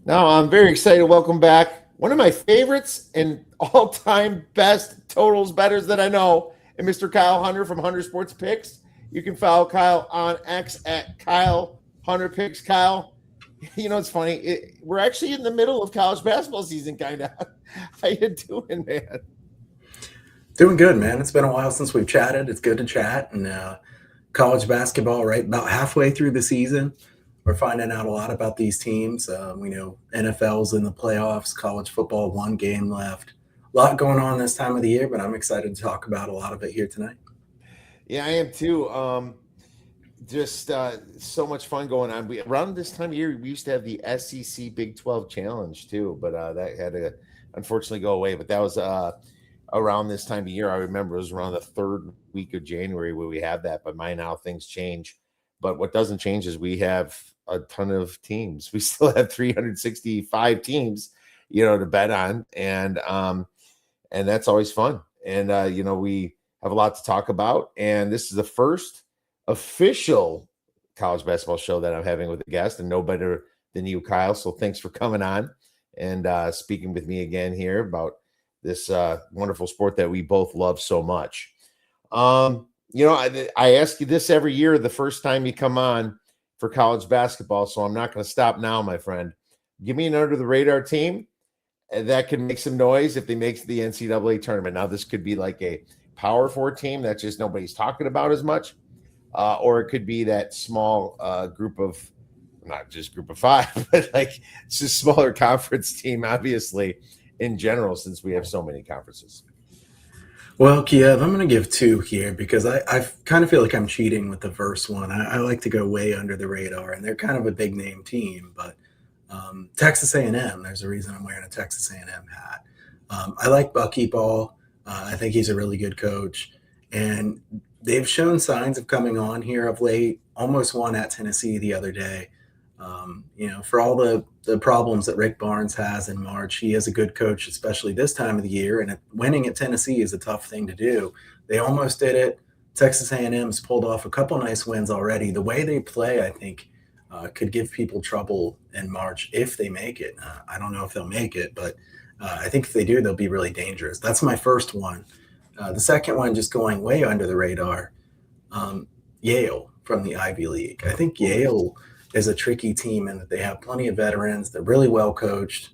Now, I'm very excited. Welcome back. One of my favorites and all-time best totals bettors that I know, and Mr. Kyle Hunter from Hunter Sports Picks. You can follow Kyle on X at Kyle Hunter Picks. Kyle, it's funny. We're actually in the middle of college basketball season, kind of. How you doing, man? Doing good, man. It's been a while since we've chatted. It's good to chat. And college basketball, right about halfway through the season. We're finding out a lot about these teams. We know NFL's in the playoffs, college football, one game left. A lot going on this time of the year, but I'm excited to talk about a lot of it here tonight. Yeah, I am too. Just so much fun going on. Around this time of year, we used to have the SEC Big 12 Challenge too, but that had to unfortunately go away. But that was around this time of year. I remember it was around the third week of January where we had that. But my now things change. But what doesn't change is we have a ton of teams. We still have 365 teams, to bet on, and that's always fun. And we have a lot to talk about. And this is the first official college basketball show that I'm having with a guest, and no better than you, Kyle. So thanks for coming on and speaking with me again here about this wonderful sport that we both love so much. I ask you this every year, the first time you come on for college basketball. So I'm not going to stop now, my friend. Give me an under the radar team that can make some noise if they make the NCAA tournament. Now, this could be like a Power Four team that just nobody's talking about as much. Or it could be that small group of, not just group of five, but like it's a smaller conference team, obviously, in general, since we have so many conferences. Well, Kiev, I'm going to give two here because I kind of feel like I'm cheating with the first one. I like to go way under the radar, and they're kind of a big name team, but Texas A&M, there's a reason I'm wearing a Texas A&M hat. I like Bucky Ball. I think he's a really good coach, and they've shown signs of coming on here of late. Almost won at Tennessee the other day. For all the problems that Rick Barnes has in March, he is a good coach, especially this time of the year. And winning at Tennessee is a tough thing to do. They almost did it. Texas A&M's pulled off a couple nice wins already. The way they play, I think, could give people trouble in March if they make it. I don't know if they'll make it, but I think if they do, they'll be really dangerous. That's my first one. The second one, just going way under the radar, Yale from the Ivy League. I think Yale is a tricky team in that they have plenty of veterans. They're really well coached.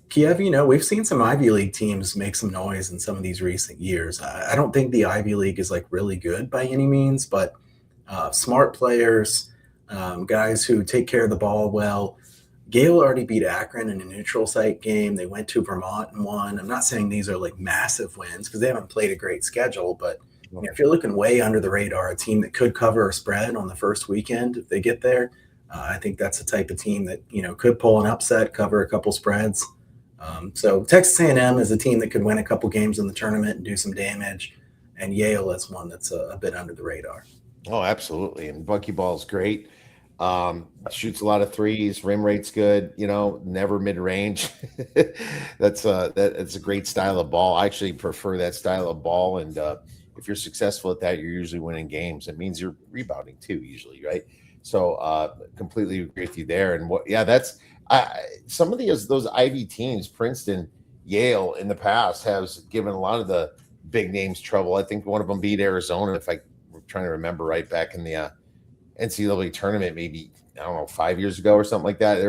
Kiev, we've seen some Ivy League teams make some noise in some of these recent years. I don't think the Ivy League is like really good by any means, but smart players, guys who take care of the ball well. Yale already beat Akron in a neutral site game. They went to Vermont and won. I'm not saying these are like massive wins because they haven't played a great schedule, but if you're looking way under the radar, a team that could cover a spread on the first weekend if they get there, I think that's the type of team that could pull an upset, cover a couple spreads. So Texas A&M is a team that could win a couple games in the tournament and do some damage, and Yale is one that's a bit under the radar. Oh, absolutely. And Bucky Ball's great. Shoots a lot of threes, rim rate's good, never mid range. That's a great style of ball. I actually prefer that style of ball. And if you're successful at that, you're usually winning games. It means you're rebounding too, usually, right? So completely agree with you there. And that's some of those Ivy teams, Princeton, Yale in the past has given a lot of the big names trouble. I think one of them beat Arizona, if I'm trying to remember right, back in the NCAA tournament, maybe, I don't know, 5 years ago or something like that.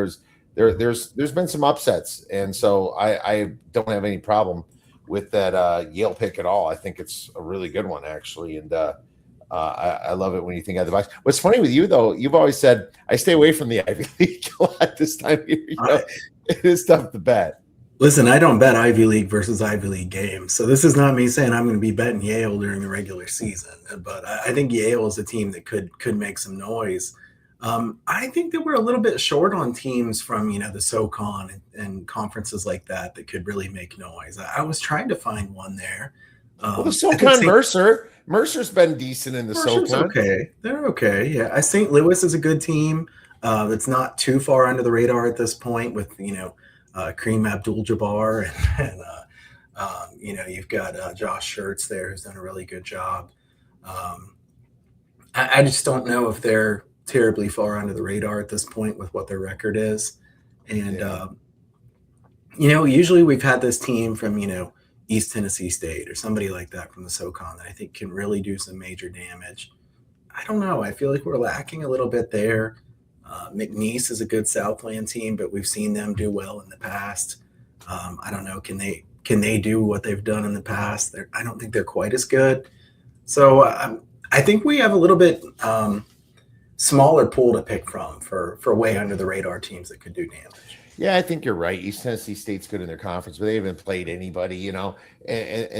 There's been some upsets, and so I don't have any problem with that Yale pick at all. I think it's a really good one, actually, and I love it when you think out of the box. What's funny with you, though, you've always said I stay away from the Ivy League a lot this time of year. It is tough to bet. Listen, I don't bet Ivy League versus Ivy League games. So this is not me saying I'm going to be betting Yale during the regular season. But I think Yale is a team that could make some noise. I think that we're a little bit short on teams from, the SoCon and conferences like that could really make noise. I was trying to find one there. Well, the SoCon Mercer's been decent in the SoCon. Okay. They're okay. Yeah. St. Louis is a good team. That's not too far under the radar at this point with, Kareem Abdul-Jabbar and you've got Josh Schertz there who's done a really good job. I just don't know if they're terribly far under the radar at this point with what their record is. And, Yeah. usually we've had this team from, East Tennessee State or somebody like that from the SoCon that I think can really do some major damage. I don't know. I feel like we're lacking a little bit there. McNeese is a good Southland team, but we've seen them do well in the past. I don't know. Can they do what they've done in the past? I don't think they're quite as good. So I think we have a little bit smaller pool to pick from for way under the radar teams that could do damage. Yeah, I think you're right. East Tennessee State's good in their conference, but they haven't played anybody, and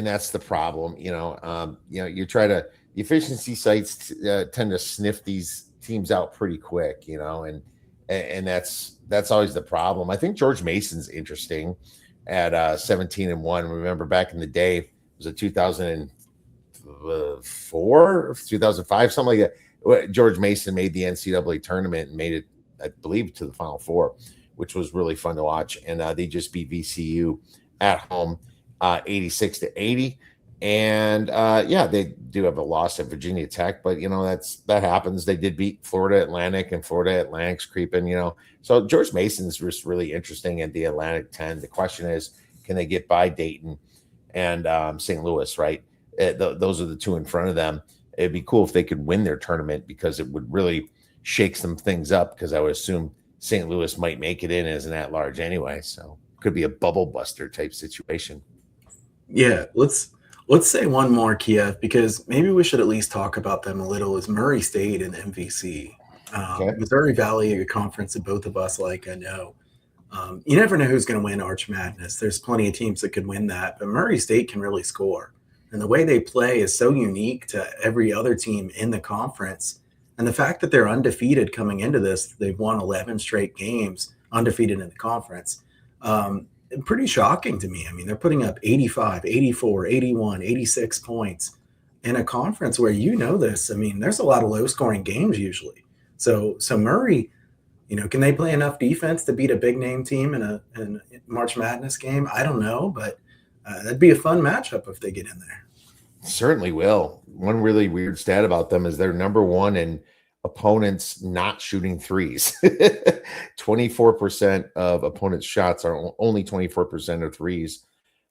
that's the problem. You try to the efficiency sites tend to sniff these teams out pretty quick, and that's always the problem. I think George Mason's interesting at 17-1. Remember back in the day, it was a 2004, 2005, something like that. George Mason made the NCAA tournament and made it, I believe, to the Final Four, which was really fun to watch. And they just beat VCU at home, 86-80. And they do have a loss at Virginia Tech, but that happens. They did beat Florida Atlantic, and Florida Atlantic's creeping. So George Mason's just really interesting at the Atlantic 10. The question is, can they get by Dayton and St. Louis? Right, those are the two in front of them. It'd be cool if they could win their tournament, because it would really shake some things up, because I would assume St. Louis might make it in as an at-large anyway, so could be a bubble buster type situation. Yeah, let's say one more, Kiev, because maybe we should at least talk about them a little. Is Murray State and MVC, Okay. Missouri Valley, a conference that both of us like. I know you never know who's going to win Arch Madness. There's plenty of teams that could win that, but Murray State can really score, and the way they play is so unique to every other team in the conference. And the fact that they're undefeated coming into this, they've won 11 straight games, undefeated in the conference. Pretty shocking to me. I mean, they're putting up 85, 84, 81, 86 points in a conference where this. I mean, there's a lot of low-scoring games usually. So Murray, can they play enough defense to beat a big-name team in a March Madness game? I don't know, but that'd be a fun matchup if they get in there. Certainly will. One really weird stat about them is they're number one in opponents not shooting threes. 24% of opponents' shots are only 24% of threes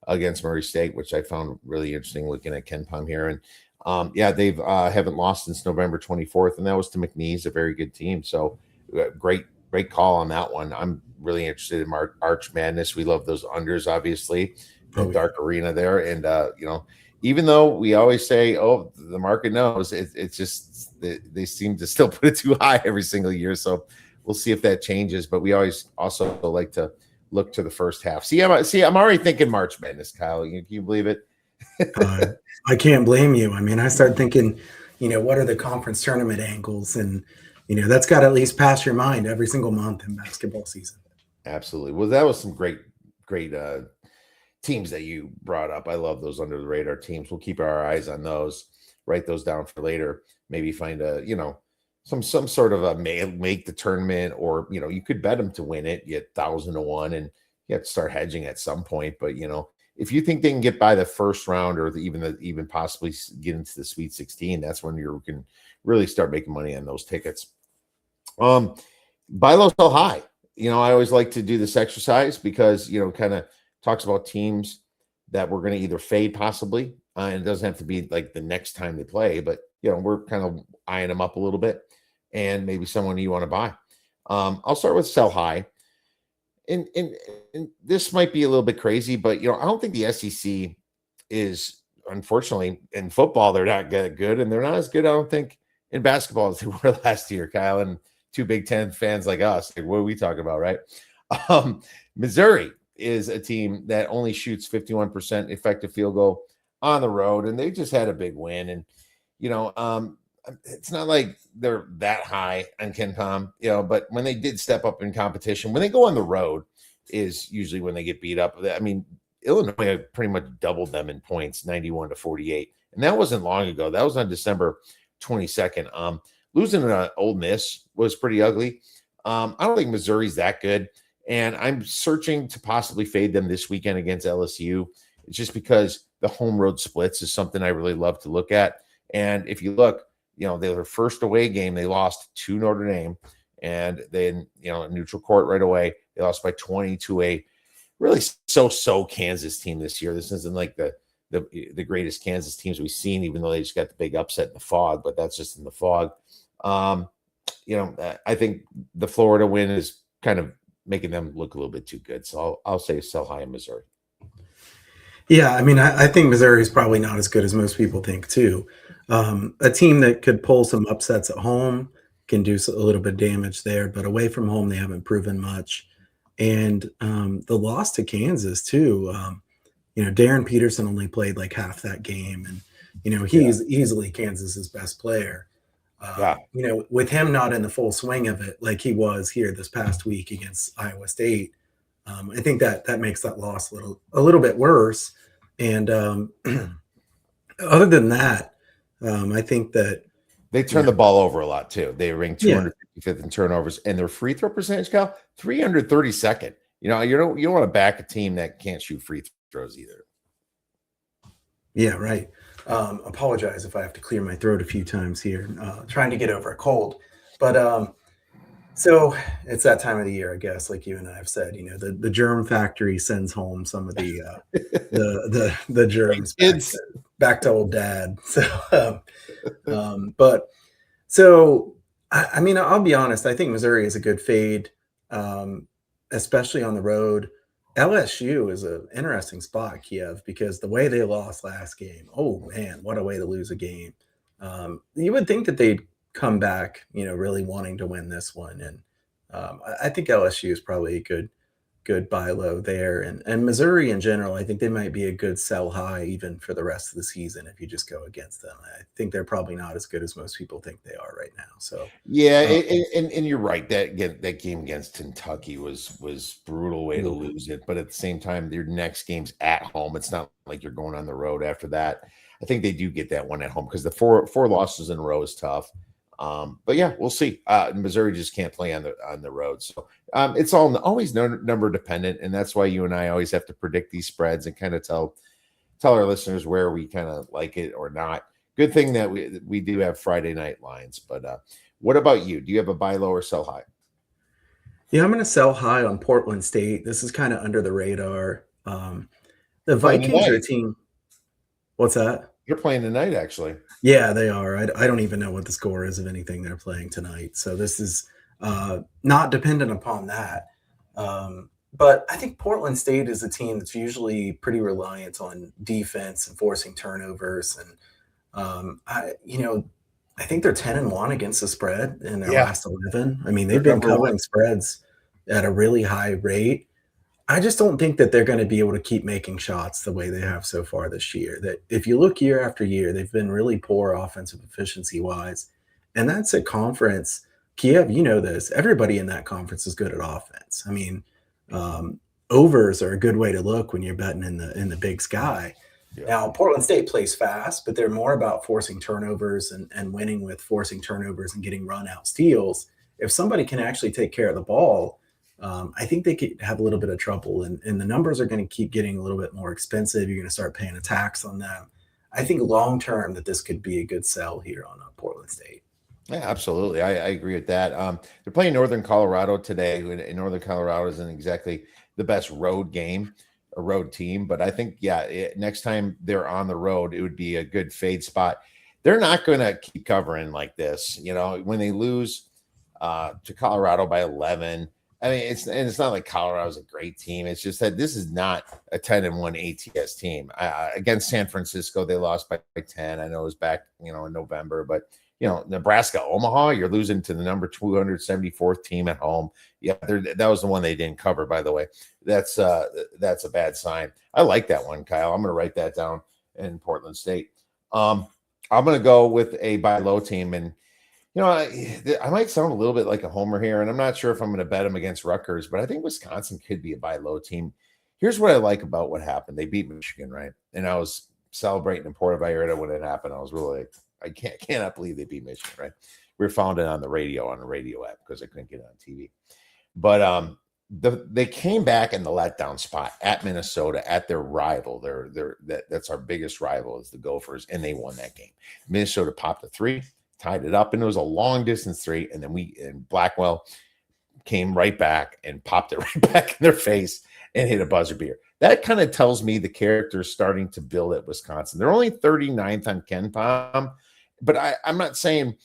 against Murray State, which I found really interesting looking at Ken Palm here. And they've haven't lost since November 24th, and that was to McNeese, a very good team. So great call on that one. I'm really interested in Arch Madness. We love those unders, obviously. Dark arena there, and even though we always say, "Oh, the market knows," it's just they seem to still put it too high every single year. So we'll see if that changes. But we always also like to look to the first half. I'm already thinking March Madness, Kyle. Can you believe it? I can't blame you. I mean, I start thinking, what are the conference tournament angles, and that's got to at least pass your mind every single month in basketball season. Absolutely. Well, that was some great teams that you brought up. I love those under the radar teams. We'll keep our eyes on those, write those down for later, maybe find some sort of a make the tournament, or you could bet them to win it, get 1,000-1, and you have to start hedging at some point. But if you think they can get by the first round, or even possibly get into the Sweet 16, that's when you can really start making money on those tickets. Buy low, sell high. I always like to do this exercise because kind of talks about teams that we're going to either fade possibly, and it doesn't have to be like the next time they play, but we're kind of eyeing them up a little bit, and maybe someone you want to buy. I'll start with sell high, and this might be a little bit crazy, but I don't think the SEC is, unfortunately, in football they're not good, and they're not as good, I don't think, in basketball as they were last year. Kyle, and two Big Ten fans like us, like, what are we talking about, right? Missouri is a team that only shoots 51% effective field goal on the road, and they just had a big win. And it's not like they're that high on Ken Palm, but when they did step up in competition, when they go on the road, is usually when they get beat up. I mean, Illinois pretty much doubled them in points, 91-48, and that wasn't long ago. That was on December 22nd. Losing to Ole Miss was pretty ugly. I don't think Missouri's that good. And I'm searching to possibly fade them this weekend against LSU. It's just because the home road splits is something I really love to look at. And if you look, their first away game, they lost to Notre Dame. and then neutral court right away. They lost by 20 to a really so Kansas team this year. This isn't like the greatest Kansas teams we've seen, even though they just got the big upset in the fog, but that's just in the fog. I think the Florida win is kind of making them look a little bit too good. So I'll say sell high in Missouri. Yeah, I mean, I think Missouri is probably not as good as most people think, too. A team that could pull some upsets at home can do a little bit of damage there, but away from home, they haven't proven much. And the loss to Kansas, too. Darren Peterson only played like half that game, and he's easily Kansas's best player. With him not in the full swing of it like he was here this past week against Iowa State, I think that makes that loss a little bit worse. And other than that, I think that they turn the ball over a lot too. They rank 255th in turnovers, and their free throw percentage, Cal, 332nd. You don't want to back a team that can't shoot free throws either. Yeah, right. Apologize if I have to clear my throat a few times here. Trying to get over a cold, but so it's that time of the year, I guess. Like you and I have said, the germ factory sends home some of the germs back to old dad. So I mean, I'll be honest. I think Missouri is a good fade, especially on the road. LSU is an interesting spot, Kiev, because the way they lost last game, oh man, what a way to lose a game. You would think that they'd come back, really wanting to win this one. And I think LSU is probably a good buy low there. And Missouri in general, I think they might be a good sell high even for the rest of the season if you just go against them. I think they're probably not as good as most people think they are right now. So yeah, and you're right. That game against Kentucky was brutal way to lose it. But at the same time, your next game's at home. It's not like you're going on the road after that. I think they do get that one at home because the four losses in a row is tough. But yeah, we'll see. Missouri just can't play on the road, so it's always number dependent, and that's why you and I always have to predict these spreads and kind of tell our listeners where we kind of like it or not. Good thing that we do have Friday night lines, but what about you? Do you have a buy low or sell high? Yeah, I'm going to sell high on Portland State. This is kind of under the radar. The Vikings are a team. What's that? You're playing tonight, actually. Yeah, they are. I don't even know what the score is of anything they're playing tonight. So this is not dependent upon that. But I think Portland State is a team that's usually pretty reliant on defense and forcing turnovers. And, I think they're 10-1 against the spread in their last 11. I mean, they've been covering spreads at a really high rate. I just don't think that they're going to be able to keep making shots the way they have so far this year. That if you look year after year, they've been really poor offensive efficiency wise. And that's a conference. Kiev, you know this. Everybody in that conference is good at offense. I mean, overs are a good way to look when you're betting in the big sky. Yeah. Now, Portland State plays fast, but they're more about forcing turnovers and winning with forcing turnovers and getting run out steals. If somebody can actually take care of the ball, I think they could have a little bit of trouble, and the numbers are going to keep getting a little bit more expensive. You're going to start paying a tax on them. I think long term that this could be a good sell here on Portland State. Yeah, absolutely. I agree with that. They're playing Northern Colorado today, and Northern Colorado isn't exactly the best road game, a road team. But I think, next time they're on the road, it would be a good fade spot. They're not going to keep covering like this. When they lose to Colorado by 11, I mean, it's not like Colorado's a great team. It's just that this is not a 10-1 ATS team. Against San Francisco, they lost by 10. I know it was back, in November, but Nebraska, Omaha, you're losing to the number 274th team at home. Yeah, that was the one they didn't cover, by the way. That's a bad sign. I like that one, Kyle. I'm going to write that down in Portland State. I'm going to go with a buy low team, and I might sound a little bit like a homer here, and I'm not sure if I'm going to bet them against Rutgers, but I think Wisconsin could be a buy low team. Here's what I like about what happened. They beat Michigan, right? And I was celebrating in Puerto Vallarta when it happened. I was really, I cannot believe they beat Michigan, right? We were found it on the radio app because I couldn't get it on TV. But they came back in the letdown spot at Minnesota at their rival. That's our biggest rival is the Gophers, and they won that game. Minnesota popped a 3. tied it up, and it was a long distance 3. And then Blackwell came right back and popped it right back in their face and hit a buzzer beater. That kind of tells me the character is starting to build at Wisconsin. They're only 39th on Ken Palm, but I'm not saying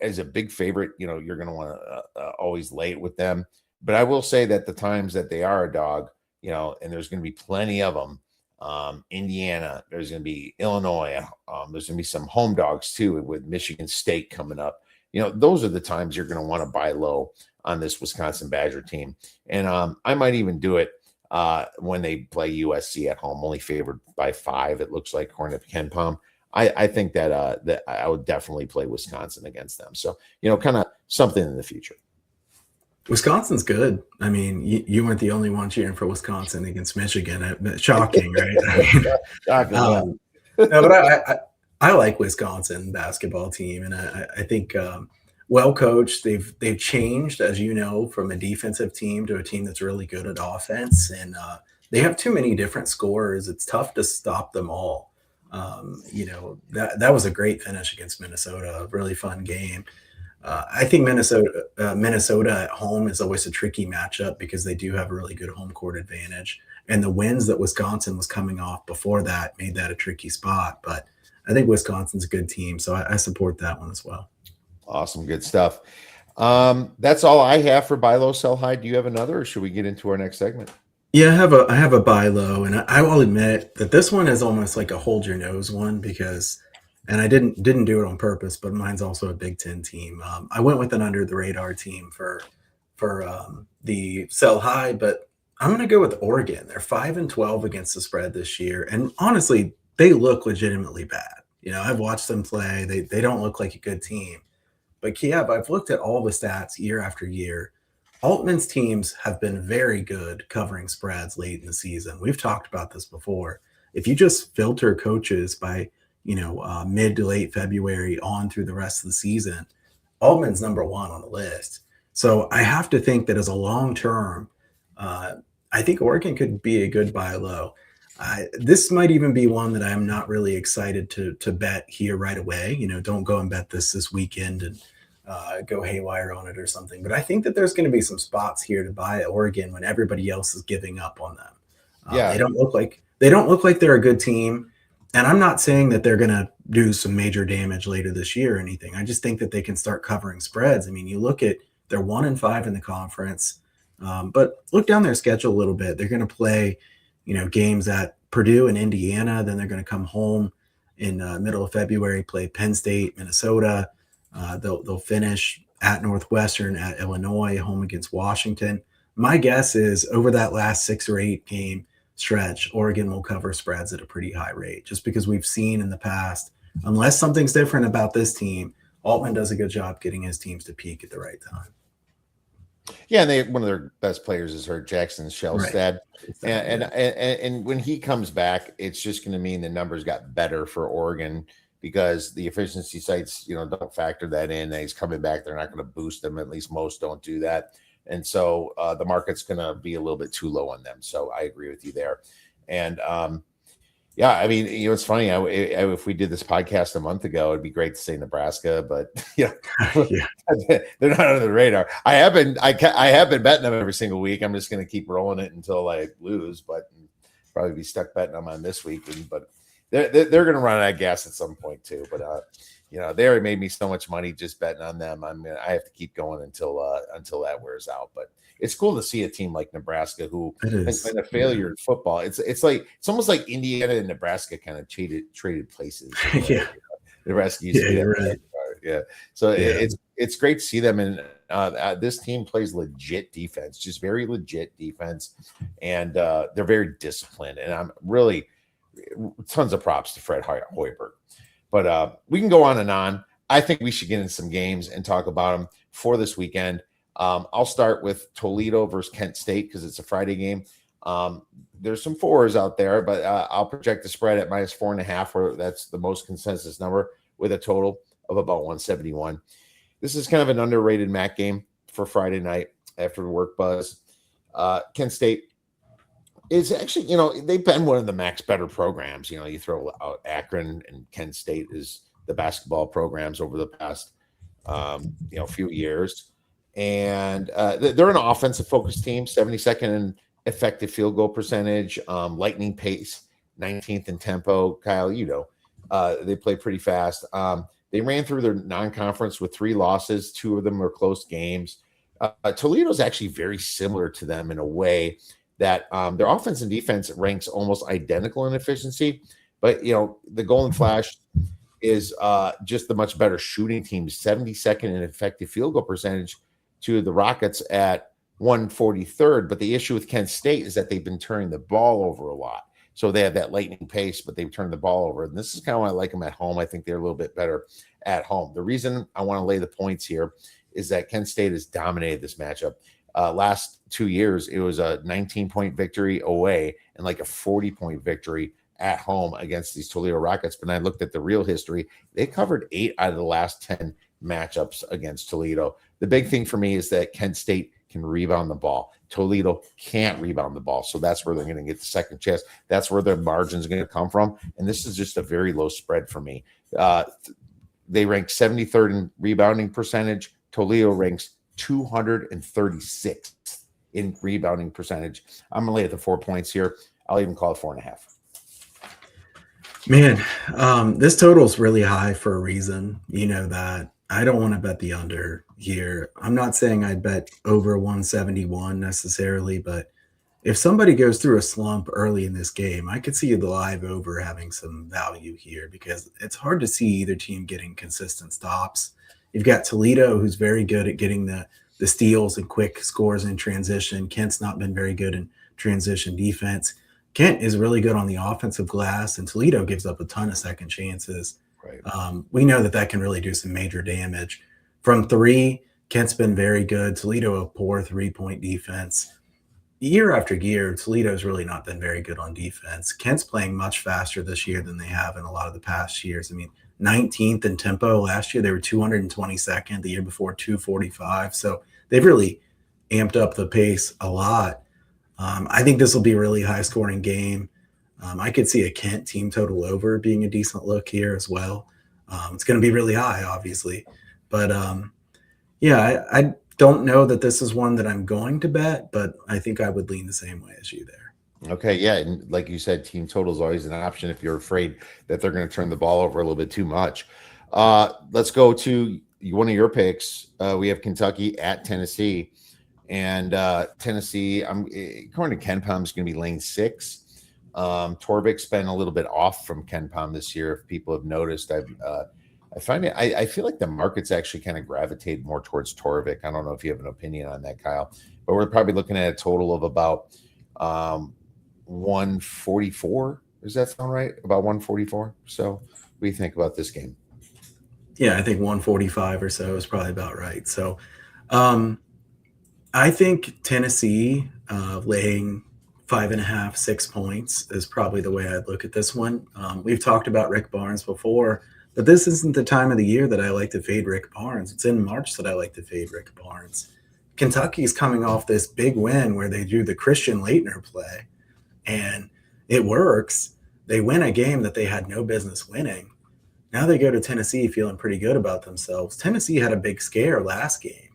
as a big favorite, you're going to want to always lay it with them. But I will say that the times that they are a dog, and there's going to be plenty of them. Indiana, there's going to be Illinois. There's going to be some home dogs too with Michigan State coming up. Those are the times you're going to want to buy low on this Wisconsin Badger team. And I might even do it when they play USC at home, only favored by 5. It looks like according to Ken Palm. I think that I would definitely play Wisconsin against them. So, kind of something in the future. Wisconsin's good. I mean, you weren't the only one cheering for Wisconsin against Michigan. Shocking, right? No, but I like Wisconsin basketball team, and I think well coached. They've changed, as you know, from a defensive team to a team that's really good at offense, and they have too many different scorers. It's tough to stop them all. That was a great finish against Minnesota. A really fun game. I think Minnesota at home is always a tricky matchup because they do have a really good home court advantage. And the wins that Wisconsin was coming off before that made that a tricky spot. But I think Wisconsin's a good team, so I support that one as well. Awesome. Good stuff. That's all I have for buy low, sell high. Do you have another, or should we get into our next segment? Yeah, I have a buy low, and I will admit that this one is almost like a hold your nose one because – and I didn't do it on purpose, but mine's also a Big Ten team. I went with an under the radar team for the sell high, but I'm going to go with Oregon. They're 5-12 against the spread this year, and honestly, they look legitimately bad. I've watched them play. They don't look like a good team. But Kiev, I've looked at all the stats year after year. Altman's teams have been very good covering spreads late in the season. We've talked about this before. If you just filter coaches by mid to late February on through the rest of the season, Altman's number 1 on the list. So I have to think that as a long term, I think Oregon could be a good buy low. This might even be one that I'm not really excited to bet here right away. Don't go and bet this weekend and go haywire on it or something. But I think that there's going to be some spots here to buy at Oregon when everybody else is giving up on them. They don't look like they're a good team. And I'm not saying that they're going to do some major damage later this year or anything. I just think that they can start covering spreads. I mean, you look at they're 1-5 in the conference, but look down their schedule a little bit. They're going to play, games at Purdue and Indiana. Then they're going to come home in middle of February, play Penn State, Minnesota. They'll finish at Northwestern, at Illinois, home against Washington. My guess is over that last 6 or 8 game stretch, Oregon will cover spreads at a pretty high rate, just because we've seen in the past, unless something's different about this team, Altman does a good job getting his teams to peak at the right time. Yeah, and one of their best players is hurt, Jackson Shellstad. Right. And when he comes back, it's just going to mean the numbers got better for Oregon because the efficiency sites, don't factor that in. And he's coming back. They're not going to boost them. At least most don't do that. And so the market's going to be a little bit too low on them. So I agree with you there. And yeah, I mean, it's funny. If we did this podcast a month ago, it'd be great to say Nebraska, but yeah, they're not under the radar. I have been betting them every single week. I'm just going to keep rolling it until I lose, but probably be stuck betting them on this week. But they're going to run out of gas at some point too. But they already made me so much money just betting on them. I have to keep going until that wears out. But it's cool to see a team like Nebraska who has been a failure in football. It's almost like Indiana and Nebraska kind of traded places. Yeah, Nebraska used to be right. Yeah, so it's great to see them. And this team plays legit defense, just very legit defense, and they're very disciplined. And I'm really tons of props to Fred Hoiberg. But we can go on and on. I think we should get in some games and talk about them for this weekend. I'll start with Toledo versus Kent State because it's a Friday game. There's some 4s out there, but I'll project the spread at -4.5, where that's the most consensus number, with a total of about 171. This is kind of an underrated MAC game for Friday night after the work buzz. Kent State is actually, they've been one of the MAC's better programs. You throw out Akron, and Kent State is the basketball programs over the past few years. And they're an offensive focused team, 72nd in effective field goal percentage, lightning pace, 19th in tempo. Kyle, they play pretty fast. They ran through their non-conference with 3 losses. 2 of them were close games. Toledo's actually very similar to them in a way that their offense and defense ranks almost identical in efficiency. But, the Golden Flash is just the much better shooting team, 72nd in effective field goal percentage to the Rockets at 143rd. But the issue with Kent State is that they've been turning the ball over a lot. So they have that lightning pace, but they've turned the ball over. And this is kind of why I like them at home. I think they're a little bit better at home. The reason I want to lay the points here is that Kent State has dominated this matchup. Last 2 years, it was a 19-point victory away and like a 40-point victory at home against these Toledo Rockets. But I looked at the real history. They covered 8 out of the last 10 matchups against Toledo. The big thing for me is that Kent State can rebound the ball. Toledo can't rebound the ball. So that's where they're going to get the second chance. That's where their margins are going to come from. And this is just a very low spread for me. They rank 73rd in rebounding percentage. Toledo ranks 236th in rebounding percentage. I'm going to lay at the 4 points here. I'll even call it 4.5. Man, this total is really high for a reason. You know that. I don't want to bet the under here. I'm not saying I'd bet over 171 necessarily, but if somebody goes through a slump early in this game, I could see the live over having some value here because it's hard to see either team getting consistent stops. You've got Toledo, who's very good at getting the steals and quick scores in transition. Kent's not been very good in transition defense. Kent is really good on the offensive glass, and Toledo gives up a ton of second chances. Right. We know that can really do some major damage. From 3, Kent's been very good. Toledo, a poor 3-point defense. Year after year, Toledo's really not been very good on defense. Kent's playing much faster this year than they have in a lot of the past years. I mean, 19th in tempo last year. They were 222nd. The year before, 245. So they've really amped up the pace a lot. I think this will be a really high-scoring game. I could see a Kent team total over being a decent look here as well. It's going to be really high, obviously. But, I don't know that this is one that I'm going to bet, but I think I would lean the same way as you there. Okay, yeah, and like you said, team total is always an option if you're afraid that they're going to turn the ball over a little bit too much. Let's go to one of your picks. We have Kentucky at Tennessee. And Tennessee, according to KenPom, is going to be lane 6. Torvik's been a little bit off from KenPom this year. If people have noticed, I feel like the market's actually kind of gravitated more towards Torvik. I don't know if you have an opinion on that, Kyle, but we're probably looking at a total of about 144. Does that sound right? About 144. So what do you think about this game? Yeah, I think 145 or so is probably about right. So I think Tennessee laying 5.5, 6 points is probably the way I'd look at this one. We've talked about Rick Barnes before, but this isn't the time of the year that I like to fade Rick Barnes. It's in March that I like to fade Rick Barnes. Kentucky's coming off this big win where they do the Christian Laettner play, and it works. They win a game that they had no business winning. Now they go to Tennessee feeling pretty good about themselves. Tennessee had a big scare last game.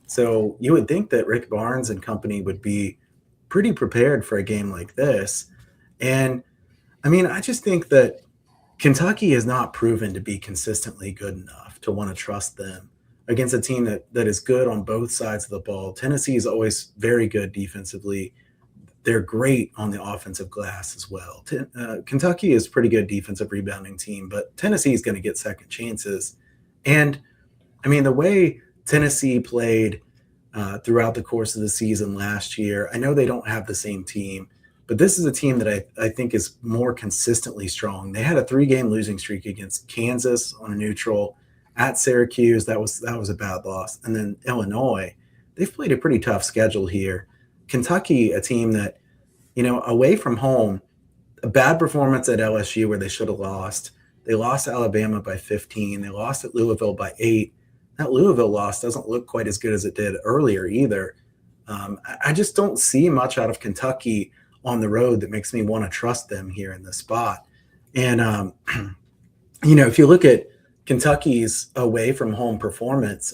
So you would think that Rick Barnes and company would be pretty prepared for a game like this. And, I just think that Kentucky has not proven to be consistently good enough to want to trust them against a team that is good on both sides of the ball. Tennessee is always very good defensively. They're great on the offensive glass as well. Kentucky is a pretty good defensive rebounding team, but Tennessee is going to get second chances. And, the way Tennessee played throughout the course of the season last year, I know they don't have the same team, but this is a team that I think is more consistently strong. They had a 3-game losing streak against Kansas on a neutral, at Syracuse. That was a bad loss. And then Illinois, they've played a pretty tough schedule here. Kentucky, a team that, away from home, a bad performance at LSU where they should have lost. They lost to Alabama by 15. They lost at Louisville by 8. That Louisville loss doesn't look quite as good as it did earlier either. I just don't see much out of Kentucky on the road that makes me want to trust them here in this spot. And, if you look at Kentucky's away from home performance.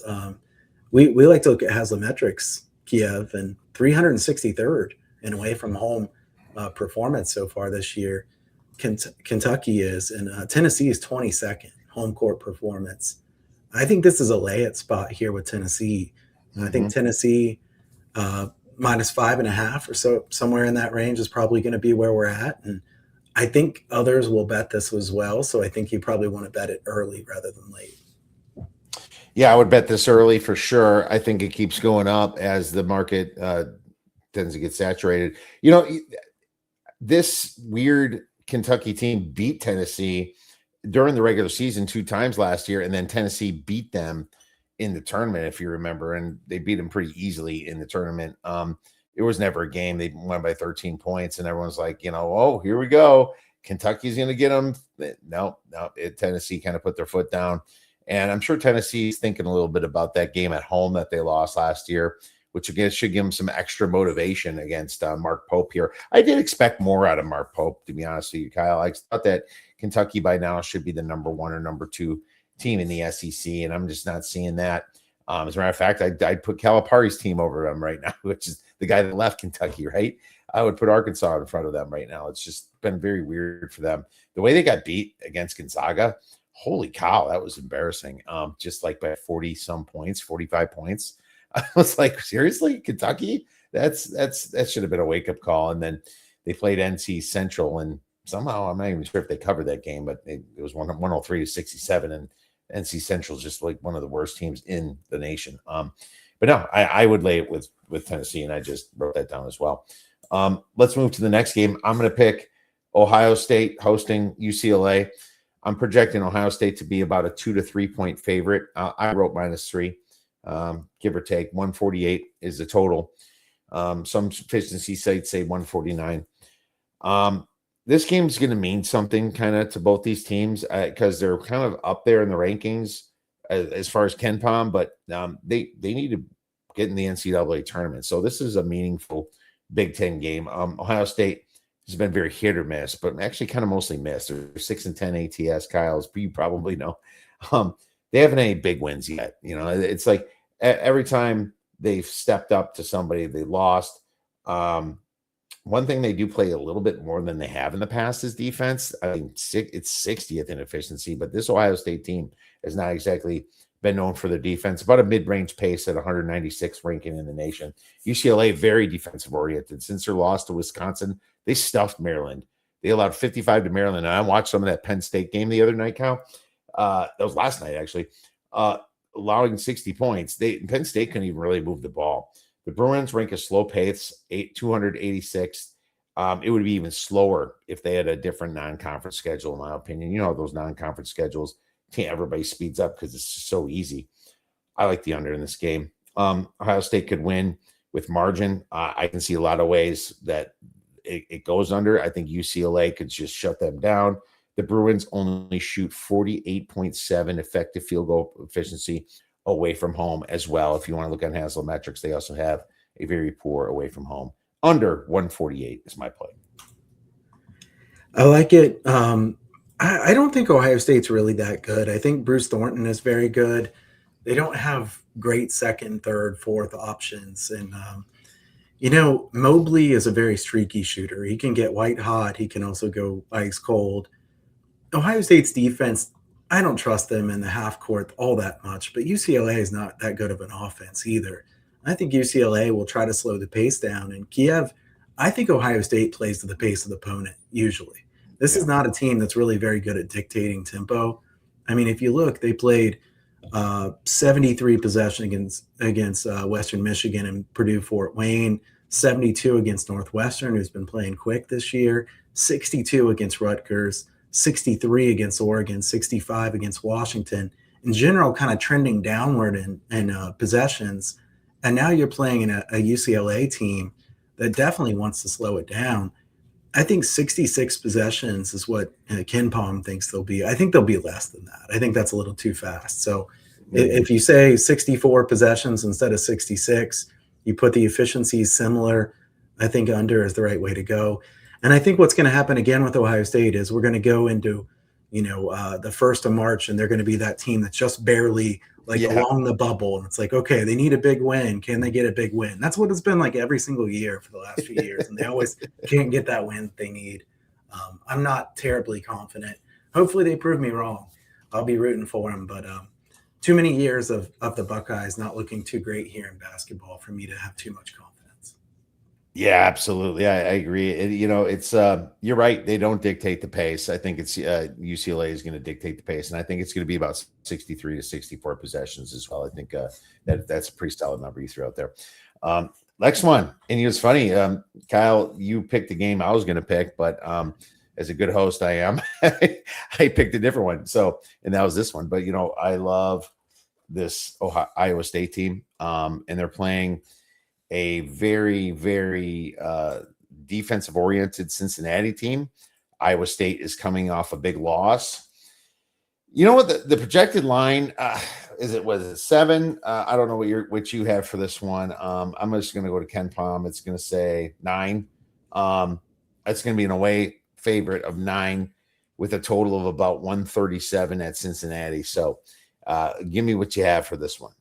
We like to look at Haslametrics, Kiev, and 363rd in away from home performance so far this year. Kentucky is, and Tennessee is 22nd home court performance. I think this is a lay-it spot here with Tennessee. I think Tennessee minus 5.5 or so, somewhere in that range, is probably going to be where we're at. And I think others will bet this as well. So I think you probably want to bet it early rather than late. Yeah, I would bet this early for sure. I think it keeps going up as the market tends to get saturated. You know, this weird Kentucky team beat Tennessee during the regular season 2 times last year, and then Tennessee beat them in the tournament, if you remember, and they beat them pretty easily in the tournament. It was never a game. They won by 13 points, and everyone's like, oh, here we go. Kentucky's going to get them. No, Tennessee kind of put their foot down. And I'm sure Tennessee's thinking a little bit about that game at home that they lost last year, which again should give them some extra motivation against Mark Pope here. I did expect more out of Mark Pope, to be honest with you, Kyle. I thought that Kentucky by now should be the number 1 or number 2 team in the SEC, and I'm just not seeing that. As a matter of fact, I'd put Calipari's team over them right now, which is the guy that left Kentucky, right? I would put Arkansas in front of them right now. It's just been very weird for them. The way they got beat against Gonzaga, holy cow, that was embarrassing. Just like by 40 some points, 45 points. I was like, seriously, Kentucky? That should have been a wake-up call. And then they played NC Central, and somehow I'm not even sure if they covered that game, but it was 103-67, and NC Central is just like one of the worst teams in the nation. But no, I would lay it with Tennessee, and I just wrote that down as well. Let's move to the next game. I'm going to pick Ohio State hosting UCLA. I'm projecting Ohio State to be about a 2 to 3 point favorite. I wrote -3, give or take. 148 is the total. Some efficiency sites say 149. This game's going to mean something kind of to both these teams because they're kind of up there in the rankings as far as KenPom, but they need to get in the NCAA tournament. So this is a meaningful Big Ten game. Ohio State has been very hit or miss, but actually kind of mostly missed. They're 6-10 ATS, Kyle's. You probably know. They haven't any big wins yet. It's like every time they've stepped up to somebody, they lost. One thing they do play a little bit more than they have in the past is defense. I mean, it's 60th in efficiency, but this Ohio State team has not exactly been known for their defense. About a mid-range pace at 196 ranking in the nation. UCLA, very defensive oriented. Since their loss to Wisconsin, they stuffed Maryland. They allowed 55 to Maryland. And I watched some of that Penn State game the other night, Kyle. That was last night, actually. Allowing 60 points. Penn State couldn't even really move the ball. The Bruins rank a slow pace, 286. It would be even slower if they had a different non-conference schedule, in my opinion. Those non-conference schedules, everybody speeds up because it's so easy. I like the under in this game. Ohio State could win with margin. I can see a lot of ways that it goes under. I think UCLA could just shut them down. The Bruins only shoot 48.7 effective field goal efficiency away from home as well. If you want to look on Haslametrics, they also have a very poor away from home. Under 148 is my play. I like it. I don't think Ohio State's really that good. I think Bruce Thornton is very good. They don't have great second, third, fourth options. And, Mobley is a very streaky shooter. He can get white hot. He can also go ice cold. Ohio State's defense, I don't trust them in the half court all that much, but UCLA is not that good of an offense either. I think UCLA will try to slow the pace down. And Kiev, I think Ohio State plays to the pace of the opponent usually. This is not a team that's really very good at dictating tempo. I mean, if you look, they played 73 possessions against Western Michigan and Purdue Fort Wayne, 72 against Northwestern, who's been playing quick this year, 62 against Rutgers, 63 against Oregon, 65 against Washington. In general, kind of trending downward in possessions. And now you're playing in a UCLA team that definitely wants to slow it down. I think 66 possessions is what KenPom thinks they'll be. I think they'll be less than that. I think that's a little too fast. So if you say 64 possessions instead of 66, you put the efficiencies similar, I think under is the right way to go. And I think what's going to happen again with Ohio State is we're going to go into the 1st of March, and they're going to be that team that's just barely like Yeah. along the bubble. And it's like, okay, they need a big win. Can they get a big win? That's what it's been like every single year for the last few years. And they always can't get that win they need. I'm not terribly confident. Hopefully they prove me wrong. I'll be rooting for them. But too many years of the Buckeyes not looking too great here in basketball for me to have too much confidence. Yeah, absolutely. I agree. It's you're right. They don't dictate the pace. I think it's UCLA is going to dictate the pace, and I think it's going to be about 63 to 64 possessions as well. I think that's a pretty solid number you threw out there. Next one, and it's funny, Kyle, you picked the game I was going to pick, but as a good host I am, I picked a different one. So, and that was this one. But I love this Iowa State team, and they're playing a very, very defensive-oriented Cincinnati team. Iowa State is coming off a big loss. You know what? The projected line was it 7? I don't know what you have for this one. I'm just going to go to Ken Palm. It's going to say 9. It's going to be an away favorite of 9 with a total of about 137 at Cincinnati. So give me what you have for this one.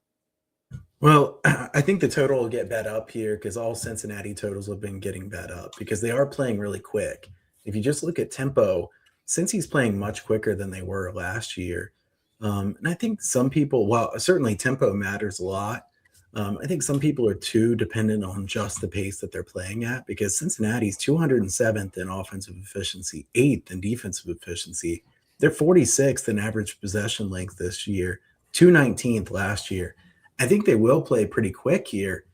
Well, I think the total will get bet up here because all Cincinnati totals have been getting bet up because they are playing really quick. If you just look at tempo, since he's playing much quicker than they were last year, and I think some people, well, certainly tempo matters a lot. I think some people are too dependent on just the pace that they're playing at because Cincinnati's 207th in offensive efficiency, 8th in defensive efficiency. They're 46th in average possession length this year, 219th last year. I think they will play pretty quick here.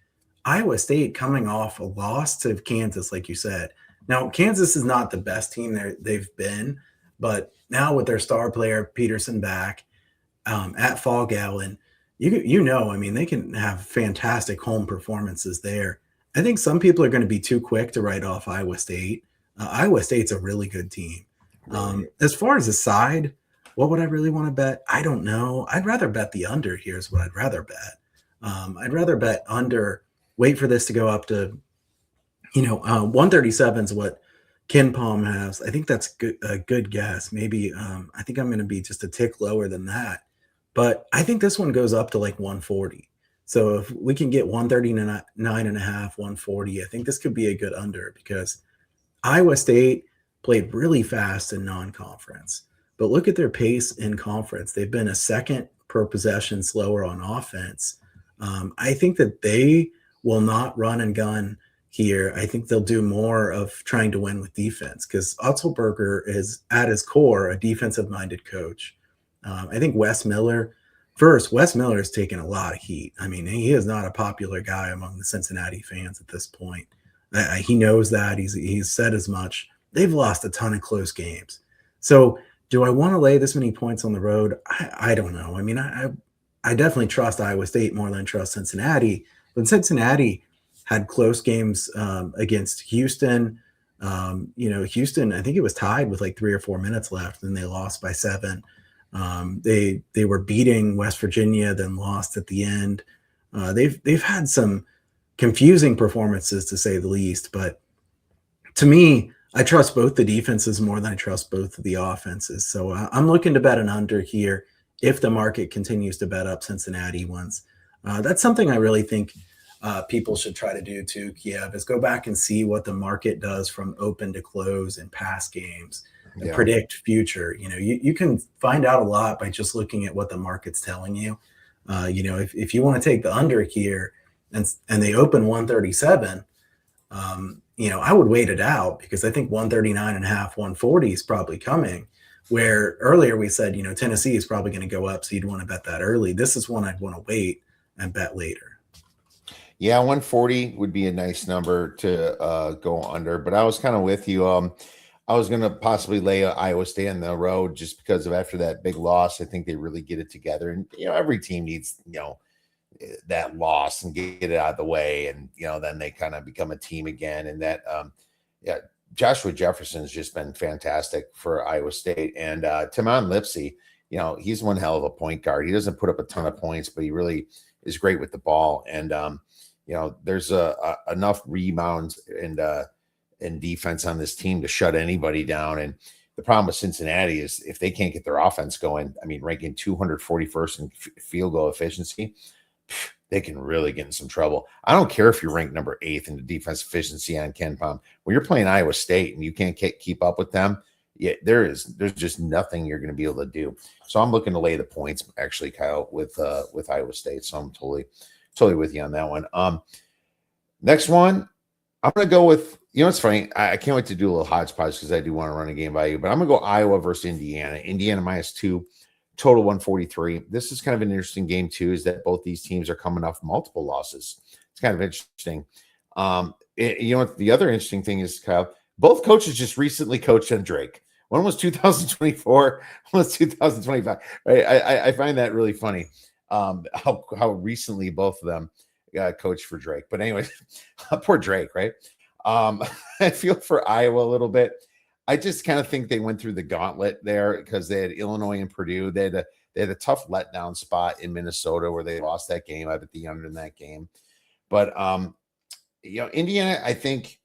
Iowa State coming off a loss to Kansas, like you said. Now, Kansas is not the best team they've been, but now with their star player Peterson back at Fall Gallon, I mean, they can have fantastic home performances there. I think some people are going to be too quick to write off Iowa State. Iowa State's a really good team. As far as the side, what would I really want to bet? I don't know. I'd rather bet the under. Here's what I'd rather bet. I'd rather bet under, wait for this to go up to, 137 is what Ken Palm has. I think that's a good guess. Maybe I think I'm going to be just a tick lower than that. But I think this one goes up to like 140. So if we can get 139.5, 140, I think this could be a good under because Iowa State played really fast in non-conference. But look at their pace in conference. They've been a second per possession slower on offense. I think that they will not run and gun here. I think they'll do more of trying to win with defense because Otzelberger is at his core a defensive-minded coach. I think Wes Miller has taken a lot of heat. I mean, he is not a popular guy among the Cincinnati fans at this point. He knows that. He's said as much. They've lost a ton of close games. So do I want to lay this many points on the road? I don't know. I mean, I definitely trust Iowa State more than I trust Cincinnati. But Cincinnati had close games against Houston. Houston, I think it was tied with like 3 or 4 minutes left, and they lost by 7. They were beating West Virginia, then lost at the end. They've had some confusing performances, to say the least. But to me, I trust both the defenses more than I trust both of the offenses. So I'm looking to bet an under here if the market continues to bet up Cincinnati ones. That's something I really think people should try to do too, Kiev, is go back and see what the market does from open to close in past games and predict future. You can find out a lot by just looking at what the market's telling you. If you want to take the under here and they open 137, I would wait it out because I think 139.5, 140 is probably coming. Where earlier we said, Tennessee is probably going to go up, so you'd want to bet that early. This is one I'd want to wait and bet later. Yeah, 140 would be a nice number to go under, but I was kind of with you. I was going to possibly lay Iowa State on the road just because of after that big loss. I think they really get it together, and every team needs that loss and get it out of the way, and then they kind of become a team again. And that Joshua Jefferson's just been fantastic for Iowa State, and Timon Lipsey, he's one hell of a point guard. He doesn't put up a ton of points, but he really is great with the ball. And there's enough rebounds and defense on this team to shut anybody down. And the problem with Cincinnati is if they can't get their offense going, I mean, ranking 241st in field goal efficiency, they can really get in some trouble. I don't care if you're ranked number 8th in the defense efficiency on Ken Palm. When you're playing Iowa State and you can't keep up with them, yeah, there's just nothing you're going to be able to do. So I'm looking to lay the points, actually, Kyle, with Iowa State. So I'm totally with you on that one. Next one, I'm going to go with, it's funny. I can't wait to do a little hodgepodge because I do want to run a game by you, but I'm going to go Iowa versus Indiana. Indiana -2, total 143. This is kind of an interesting game too, is that both these teams are coming off multiple losses. It's kind of interesting. The other interesting thing is, Kyle, both coaches just recently coached on Drake. One was 2024, one was 2025. Right? I find that really funny. How recently both of them coached for Drake. But anyway, poor Drake, right? I feel for Iowa a little bit. I just kind of think they went through the gauntlet there because they had Illinois and Purdue. They had a tough letdown spot in Minnesota where they lost that game. I bet the under in that game. But Indiana, I think,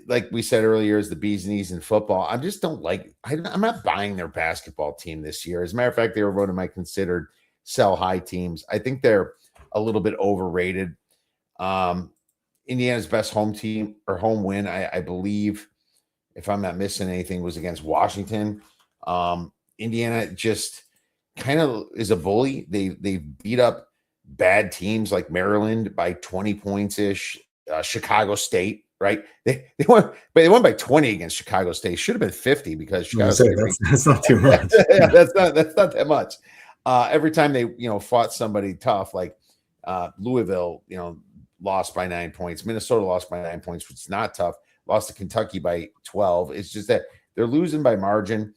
like we said earlier, is the bee's knees in football. I just don't like. I'm not buying their basketball team this year. As a matter of fact, they were one of my considered sell high teams. I think they're a little bit overrated. Indiana's best home team or home win, I believe, if I'm not missing anything, was against Washington. Indiana just kind of is a bully. They beat up bad teams like Maryland by 20 points ish. Chicago State, right? They won by 20 against Chicago State. Should have been 50 because Chicago State. That's not too much. Yeah, that's not that much. Every time they fought somebody tough, like Louisville, lost by 9 points. Minnesota lost by 9 points, which is not tough. Lost to Kentucky by 12. It's just that they're losing by margin.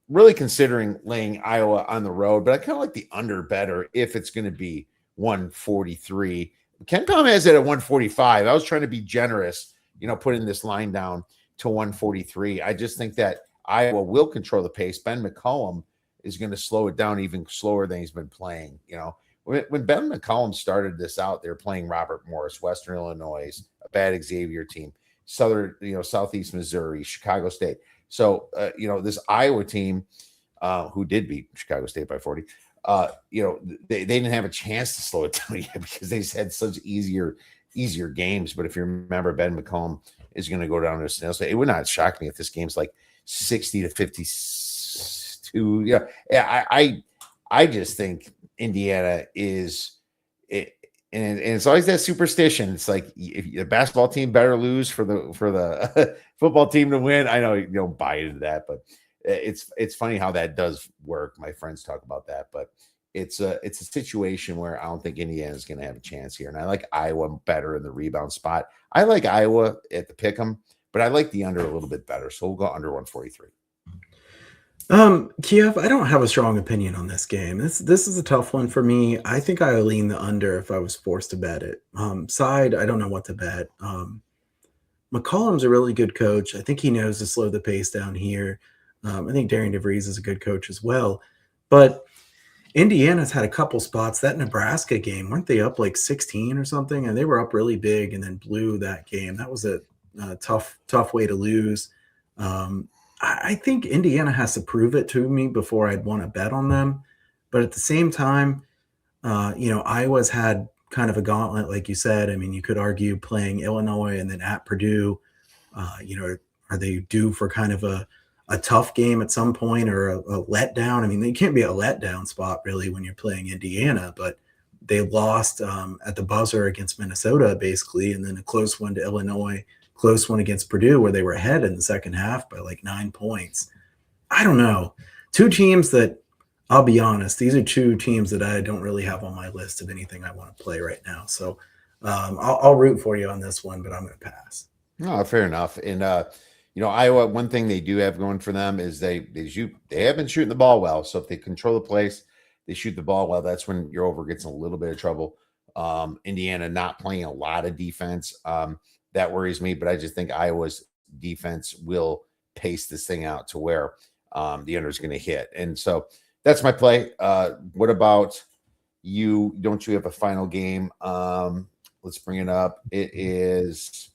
Really considering laying Iowa on the road, but I kind of like the under better if it's going to be 143. Ken Palm has it at 145. I was trying to be generous, putting this line down to 143. I just think that Iowa will control the pace. Ben McCollum is going to slow it down even slower than he's been playing. When Ben McCollum started this out, they were playing Robert Morris, Western Illinois, a bad Xavier team, Southeast Missouri, Chicago State. So, this Iowa team, who did beat Chicago State by 40, they didn't have a chance to slow it down yet because they had such easier games. But if you remember, Ben McCollum is going to go down to a snail's pace. It would not shock me if this game's like 60-52. Yeah. I just think Indiana is it. And it's always that superstition. It's like if the basketball team better lose for the football team to win. I know you don't buy into that, but it's funny how that does work. My friends talk about that, but it's a situation where I don't think Indiana is going to have a chance here. And I like Iowa better in the rebound spot. I like Iowa at the pick'em, but I like the under a little bit better. So we'll go under 143. Kiev, I don't have a strong opinion on this game. This is a tough one for me. I think I would lean the under if I was forced to bet it. Side, I don't know what to bet. McCollum's a really good coach. I think he knows to slow the pace down here. I think Darian DeVries is a good coach as well. But Indiana's had a couple spots. That Nebraska game, weren't they up like 16 or something? And they were up really big and then blew that game. That was a tough way to lose. I think Indiana has to prove it to me before I'd want to bet on them. But at the same time, Iowa's had kind of a gauntlet, like you said. I mean, you could argue playing Illinois and then at Purdue, are they due for kind of a tough game at some point or a letdown? I mean, they can't be a letdown spot really when you're playing Indiana, but they lost at the buzzer against Minnesota, basically, and then a close one to Illinois. Close one against Purdue where they were ahead in the second half by like 9 points. I don't know. Two teams that, I'll be honest, these are two teams that I don't really have on my list of anything I want to play right now. So I'll root for you on this one, but I'm going to pass. No, fair enough. And, Iowa, one thing they do have going for them is they have been shooting the ball well. So if they control the place, they shoot the ball well, that's when your over gets in a little bit of trouble. Indiana not playing a lot of defense. That worries me, but I just think Iowa's defense will pace this thing out to where the under is going to hit. And so that's my play. What about you? Don't you have a final game? Let's bring it up. It is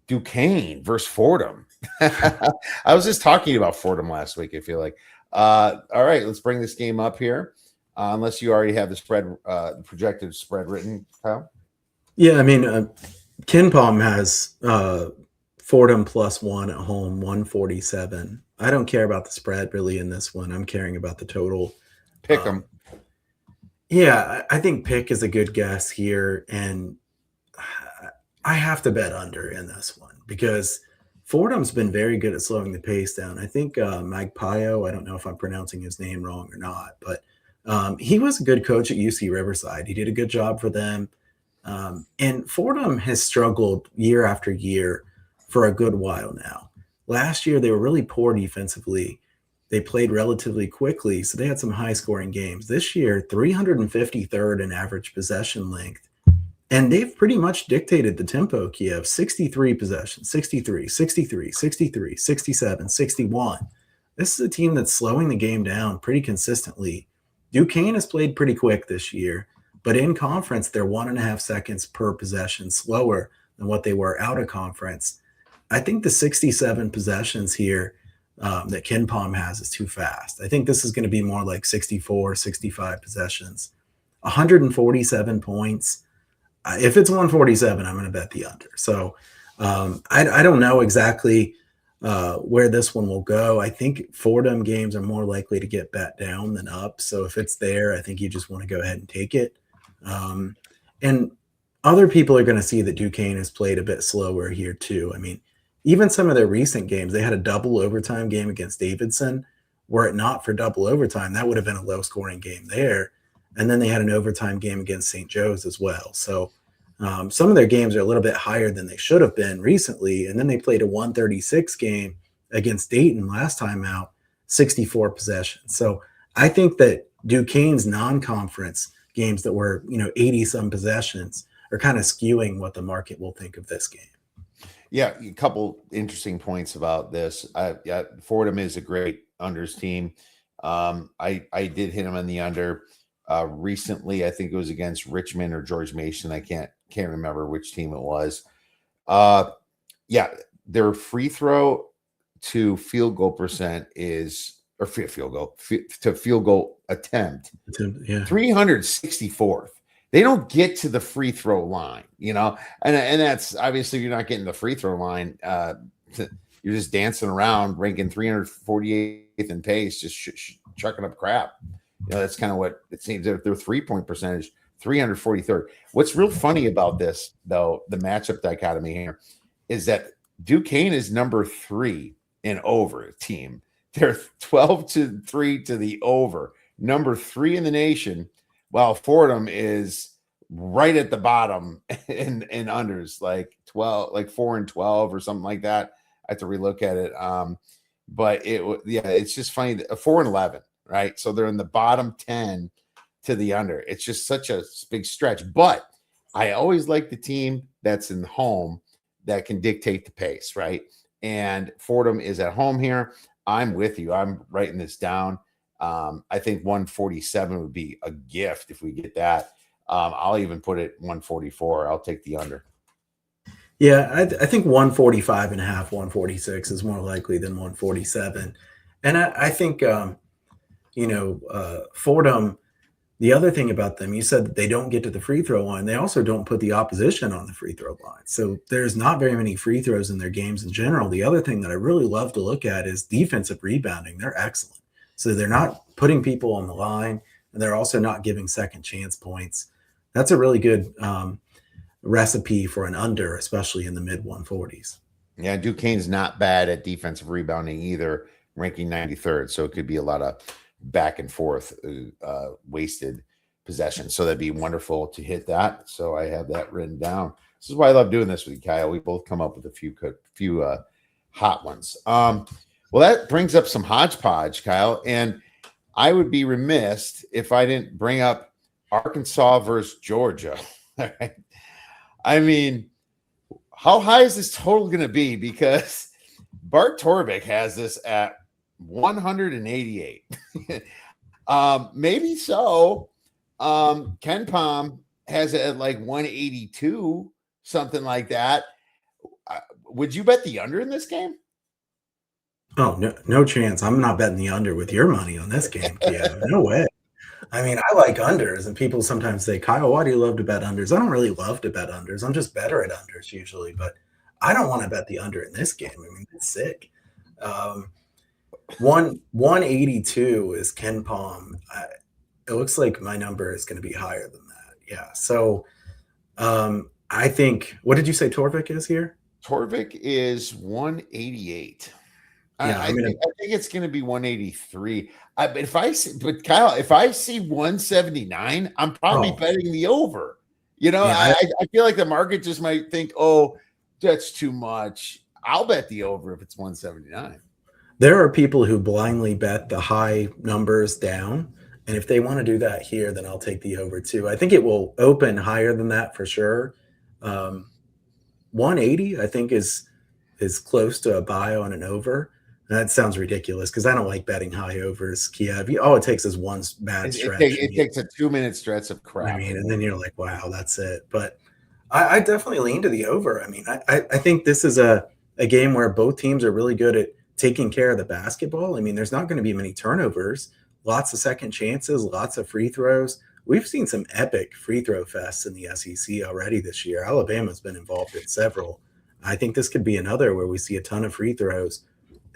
Duquesne versus Fordham. I was just talking about Fordham last week, I feel like. All right, let's bring this game up here. Unless you already have the spread, projected spread written, Kyle. Yeah, I mean, Ken Palm has Fordham +1 at home, 147. I don't care about the spread really in this one. I'm caring about the total. Pick them. Yeah, I think pick is a good guess here, and I have to bet under in this one because Fordham's been very good at slowing the pace down. I think Magpio, I don't know if I'm pronouncing his name wrong or not, but he was a good coach at UC Riverside. He did a good job for them. And Fordham has struggled year after year for a good while now. Last year, they were really poor defensively. They played relatively quickly, so they had some high scoring games. This year, 353rd in average possession length. And they've pretty much dictated the tempo, Kiev. 63 possessions, 63, 63, 63, 67, 61. This is a team that's slowing the game down pretty consistently. Duquesne has played pretty quick this year, but in conference, they're 1.5 seconds per possession slower than what they were out of conference. I think the 67 possessions here that Ken Palm has is too fast. I think this is going to be more like 64, 65 possessions. 147 points. If it's 147, I'm going to bet the under. So I don't know exactly where this one will go. I think Fordham games are more likely to get bet down than up. So if it's there, I think you just want to go ahead and take it. And other people are going to see that Duquesne has played a bit slower here too. I mean, even some of their recent games, they had a double overtime game against Davidson. Were it not for double overtime, that would have been a low scoring game there. And then they had an overtime game against St. Joe's as well. So some of their games are a little bit higher than they should have been recently. And then they played a 136 game against Dayton last time out, 64 possessions. So I think that Duquesne's non-conference games that were, 80 some possessions are kind of skewing what the market will think of this game. Yeah, a couple interesting points about this. Yeah, Fordham is a great unders team. I did hit him on the under recently. I think it was against Richmond or George Mason. I can't remember which team it was. Yeah, their free throw to field goal percent is, or field goal attempt, Yeah. 364th. They don't get to the free throw line, and that's obviously you're not getting the free throw line. You're just dancing around, ranking 348th in pace, just chucking up crap. That's kind of what it seems. Their 3-point percentage, 343rd. What's real funny about this, though, the matchup dichotomy here, is that Duquesne is number 3 in over team. They're 12-3 to the over, number 3 in the nation, while Fordham is right at the bottom in unders, like 12, like 4-12 or something like that. I have to relook at it. But it's just funny that 4-11, right? So they're in the bottom 10 to the under. It's just such a big stretch. But I always like the team that's in home that can dictate the pace, right? And Fordham is at home here. I'm with you. I'm writing this down. I think 147 would be a gift if we get that. I'll even put it 144. I'll take the under. Yeah, I think 145 and a half, 146 is more likely than 147. And I think, Fordham, the other thing about them, you said that they don't get to the free throw line. They also don't put the opposition on the free throw line. So there's not very many free throws in their games in general. The other thing that I really love to look at is defensive rebounding. They're excellent. So they're not putting people on the line, and they're also not giving second chance points. That's a really good recipe for an under, especially in the mid 140s. Yeah, Duquesne's not bad at defensive rebounding either, ranking 93rd. So it could be a lot of back and forth wasted possession. So that'd be wonderful to hit that. So I have that written down. This is why I love doing this with you, Kyle. We both come up with a few hot ones. Well, that brings up some hodgepodge, Kyle. And I would be remiss if I didn't bring up Arkansas versus Georgia. I mean, how high is this total going to be? Because Bart Torvik has this at 188. Maybe so. Ken Palm has it at like 182, something like that. Would you bet the under in this game? Oh, no chance. I'm not betting the under with your money on this game, Kiev. No way. I mean, I like unders, and people sometimes say, Kyle, why do you love to bet unders? I don't really love to bet unders. I'm just better at unders usually, but I don't want to bet the under in this game. I mean, it's sick. Um, 182 is Ken Palm. It looks like my number is going to be higher than that. Yeah. So I think, what did you say Torvik is here? Torvik is 188. Yeah, I'm going to, I think it's going to be 183. But but Kyle, if I see 179, I'm probably oh, betting the over. You know, yeah, I feel like the market just might think, oh, that's too much. I'll bet the over if it's 179. there are people who blindly bet the high numbers down. And if they want to do that here, then I'll take the over too. I think it will open higher than that for sure. Um, 180, I think, is close to a buy on an over. And that sounds ridiculous because I don't like betting high overs, Kiev. All it takes is one bad stretch. It takes a 2-minute stretch of I crap. mean, and then you're like, wow, that's it. But I definitely lean to the over. I mean, I think this is a game where both teams are really good at taking care of the basketball. I mean, there's not going to be many turnovers, lots of second chances, lots of free throws. We've seen some epic free throw fests in the SEC already this year. Alabama's been involved in several. I think this could be another where we see a ton of free throws.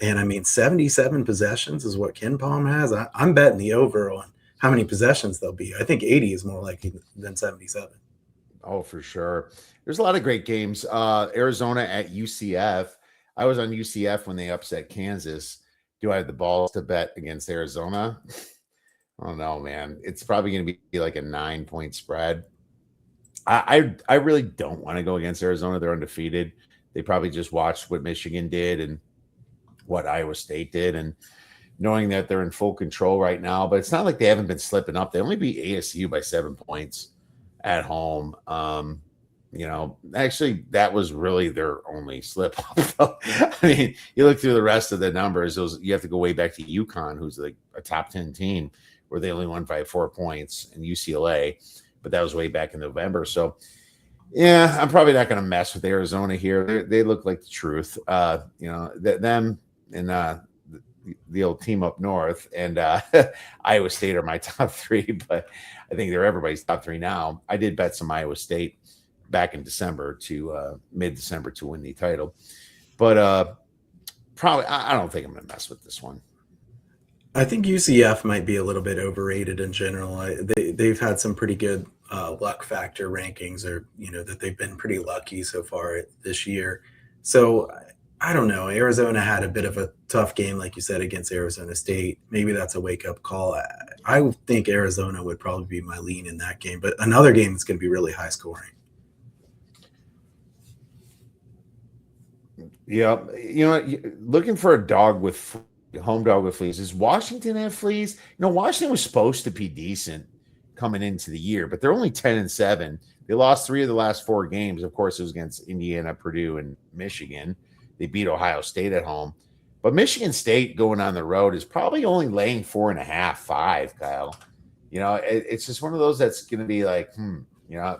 And I mean, 77 possessions is what Ken Palm has. I'm betting the over on how many possessions there'll be. I think 80 is more likely than 77. Oh, for sure. There's a lot of great games. Arizona at UCF. I was on UCF when they upset Kansas. Do I have the balls to bet against Arizona? Oh no, man. It's probably going to be like a 9-point spread. I really don't want to go against Arizona. They're undefeated. They probably just watched what Michigan did and what Iowa State did, and knowing that they're in full control right now. But it's not like they haven't been slipping up. They only beat ASU by 7 points at home. Actually, that was really their only slip up. I mean, you look through the rest of the numbers; you have to go way back to UConn, who's like a top 10 team, where they only won by 4 points, and UCLA, but that was way back in November. So, yeah, I'm probably not going to mess with Arizona here. They look like the truth. Them and the old team up north and Iowa State are my top three, but I think they're everybody's top three now. I did bet some Iowa State back in December to mid-December to win the title, but probably I don't think I'm going to mess with this one. I think UCF might be a little bit overrated in general. They've had some pretty good luck factor rankings, or that they've been pretty lucky so far this year. So I don't know. Arizona had a bit of a tough game, like you said, against Arizona State. Maybe that's a wake up call. I think Arizona would probably be my lean in that game, but another game that's going to be really high scoring. Yeah, looking for a dog with home dog with fleas. Does Washington have fleas? Washington was supposed to be decent coming into the year, but they're only 10-7. They lost 3 of the last 4 games. Of course, it was against Indiana, Purdue, and Michigan. They beat Ohio State at home, but Michigan State going on the road is probably only laying 4.5, 5. Kyle, it's just one of those that's going to be like,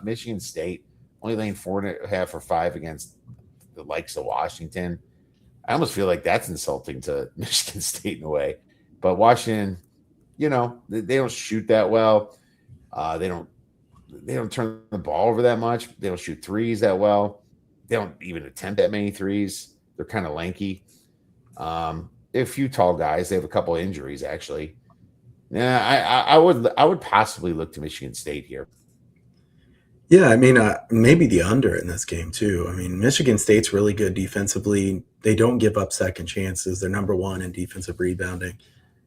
Michigan State only laying 4.5 or 5 against the likes of Washington. I almost feel like that's insulting to Michigan State in a way. But Washington, they don't shoot that well. They don't turn the ball over that much. They don't shoot threes that well. They don't even attempt that many threes. They're kind of lanky. They have a few tall guys. They have a couple of injuries, actually. Yeah, I would possibly look to Michigan State here. Yeah, I mean, maybe the under in this game too. I mean, Michigan State's really good defensively. They don't give up second chances. They're number 1 in defensive rebounding,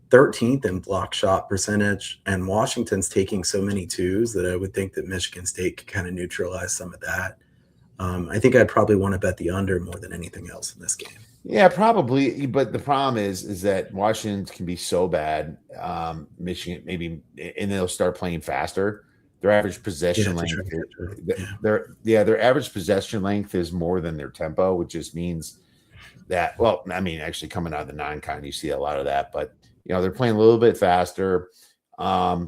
13th in block shot percentage, and Washington's taking so many twos that I would think that Michigan State could kind of neutralize some of that. I think I'd probably want to bet the under more than anything else in this game. Yeah, probably. But the problem is that Washington can be so bad. Michigan maybe, and they'll start playing faster. Their average possession length, their average possession length is more than their tempo, which just means that. Well, I mean, actually, coming out of the non-con, you see a lot of that. But they're playing a little bit faster. I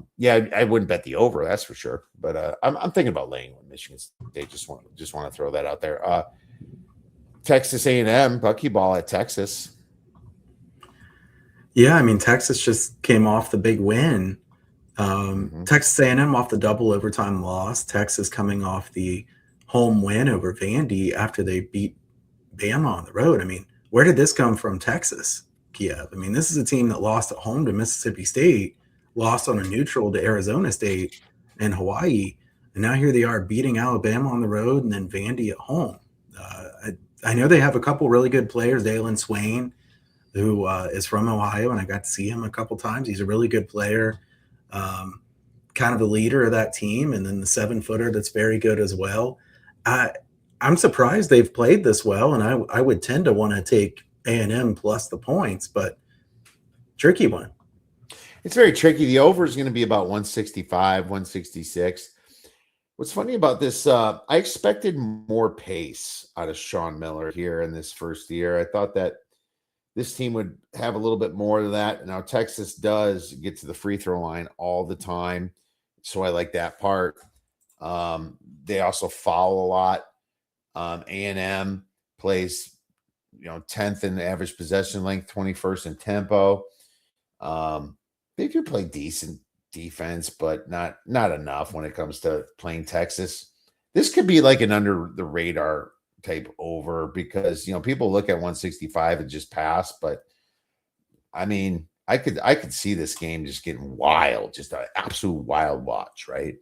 wouldn't bet the over, that's for sure. But I'm thinking about laying with Michigan State. Just want to throw that out there. Texas A&M Buckyball at Texas. Yeah, I mean, Texas just came off the big win. Hmm. Texas A&M off the double overtime loss. Texas coming off the home win over Vandy after they beat Bama on the road. I mean, where did this come from, Texas, Kiev? I mean, this is a team that lost at home to Mississippi State, lost on a neutral to Arizona State and Hawaii, and now here they are beating Alabama on the road and then Vandy at home. I know they have a couple really good players, Dalen Swain, who is from Ohio, and I got to see him a couple times. He's a really good player, um, kind of a leader of that team, and then the 7-footer that's very good as well. I, I'm surprised they've played this well, and I would tend to want to take A&M plus the points, but tricky one. It's very tricky. The over is going to be about 165, 166. What's funny about this, I expected more pace out of Sean Miller here in this first year. I thought that this team would have a little bit more of that. Now, Texas does get to the free throw line all the time. So I like that part. They also foul a lot. A&M plays, 10th in average possession length, 21st in tempo. They do play decent defense, but not enough when it comes to playing Texas. This could be like an under the radar type over because people look at 165 and just pass, but I mean I could see this game just getting wild, just an absolute wild watch, right?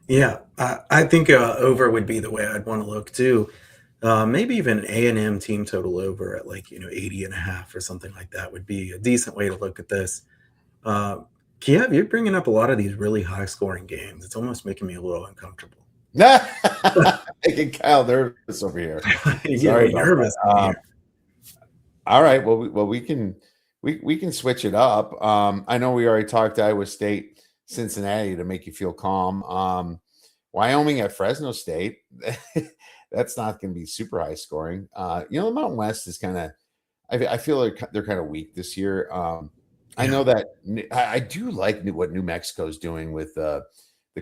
Yeah, I think over would be the way I'd want to look too. Maybe even an A&M team total over at like 80 and a half or something like that would be a decent way to look at this. Uh, Kiev, you're bringing up a lot of these really high scoring games. It's almost making me a little uncomfortable. Making Kyle nervous over here. You get Sorry me about that. nervous in here. All right. Well, we can switch it up. I know we already talked Iowa State, Cincinnati to make you feel calm. Wyoming at Fresno State. That's not going to be super high scoring. The Mountain West is kind of. I feel like they're kind of weak this year. I Yeah. know that I do like what New Mexico is doing with the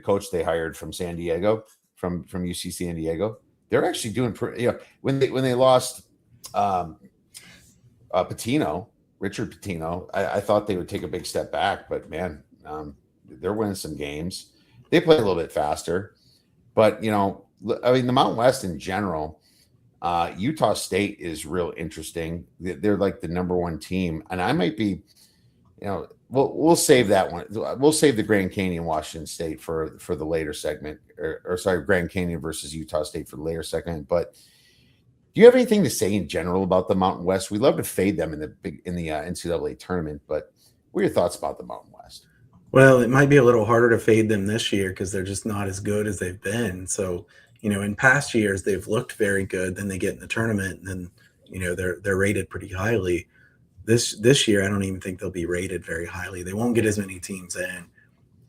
coach they hired from San Diego, from UC San Diego. They're actually doing pretty. When they lost um, Patino, Richard Patino, I thought they would take a big step back, but man, they're winning some games. They play a little bit faster, but I mean, the Mountain West in general, Utah State is real interesting. They're like the number one team, and I might be, we'll save that one. We'll save the Grand Canyon Washington State for the later segment, or sorry, Grand Canyon versus Utah State for the later segment, but. Do you have anything to say in general about the Mountain West? We love to fade them in the NCAA tournament, but what are your thoughts about the Mountain West? Well, it might be a little harder to fade them this year because they're just not as good as they've been. So, in past years they've looked very good. Then they get in the tournament, and then they're rated pretty highly. This year, I don't even think they'll be rated very highly. They won't get as many teams in.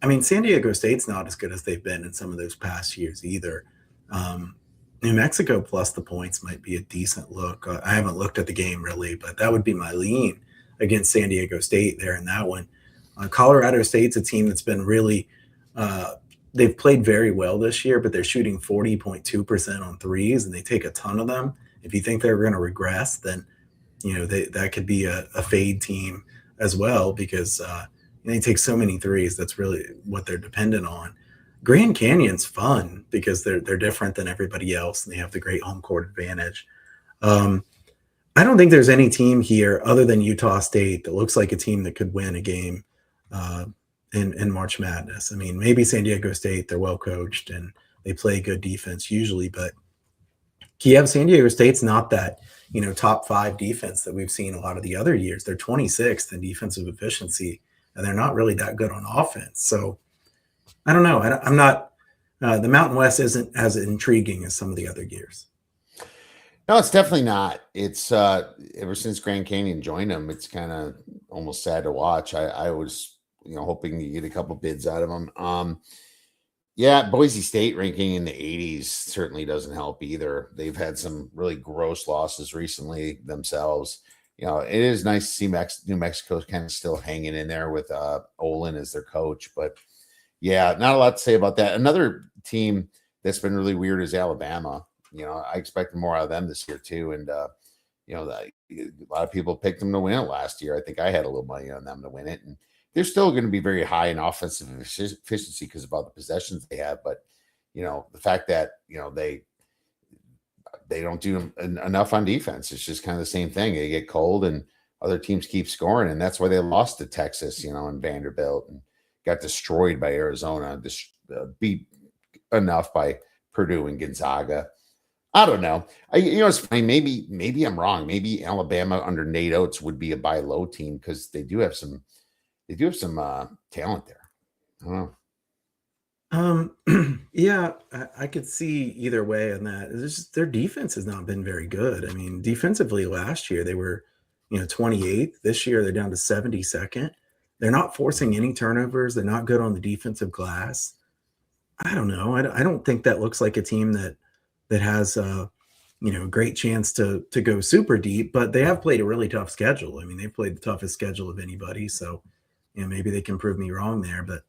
I mean, San Diego State's not as good as they've been in some of those past years either. Um, New Mexico plus the points might be a decent look. I haven't looked at the game really, but that would be my lean against San Diego State there in that one. Colorado State's a team that's been really, they've played very well this year, but they're shooting 40.2% on threes and they take a ton of them. If you think they're going to regress, then, that could be a fade team as well because they take so many threes. That's really what they're dependent on. Grand Canyon's fun because they're different than everybody else and they have the great home court advantage. Um, I don't think there's any team here other than Utah State that looks like a team that could win a game uh, in March Madness. I mean, maybe San Diego State, they're well coached and they play good defense usually, but Kiev, San Diego State's not that, top 5 defense that we've seen a lot of the other years. They're 26th in defensive efficiency, and they're not really that good on offense. So I don't know. I'm not. The Mountain West isn't as intriguing as some of the other years. No, it's definitely not. It's ever since Grand Canyon joined them, it's kind of almost sad to watch. I was hoping to get a couple bids out of them. Yeah, Boise State ranking in the 80s certainly doesn't help either. They've had some really gross losses recently themselves. It is nice to see New Mexico's kind of still hanging in there with Olin as their coach, but yeah, not a lot to say about that. Another team that's been really weird is Alabama. I expected more out of them this year too, and A lot of people picked them to win it last year. I think I had a little money on them to win it, and they're still going to be very high in offensive efficiency because of all the possessions they have. But the fact that they don't do enough on defense. It's just kind of the same thing. They get cold and other teams keep scoring. And that's why they lost to Texas, and Vanderbilt, and got destroyed by Arizona, beat enough by Purdue and Gonzaga. I don't know. It's funny. Maybe I'm wrong. Maybe Alabama under Nate Oates would be a buy low team because they do have some talent there. I don't know. Yeah, I could see either way on that. It's just their defense has not been very good. I mean, defensively last year they were, 28th. This year they're down to 72nd. They're not forcing any turnovers. They're not good on the defensive glass. I don't know. I don't think that looks like a team that has a great chance to go super deep. But they have played a really tough schedule. I mean, they've played the toughest schedule of anybody. So, maybe they can prove me wrong there. But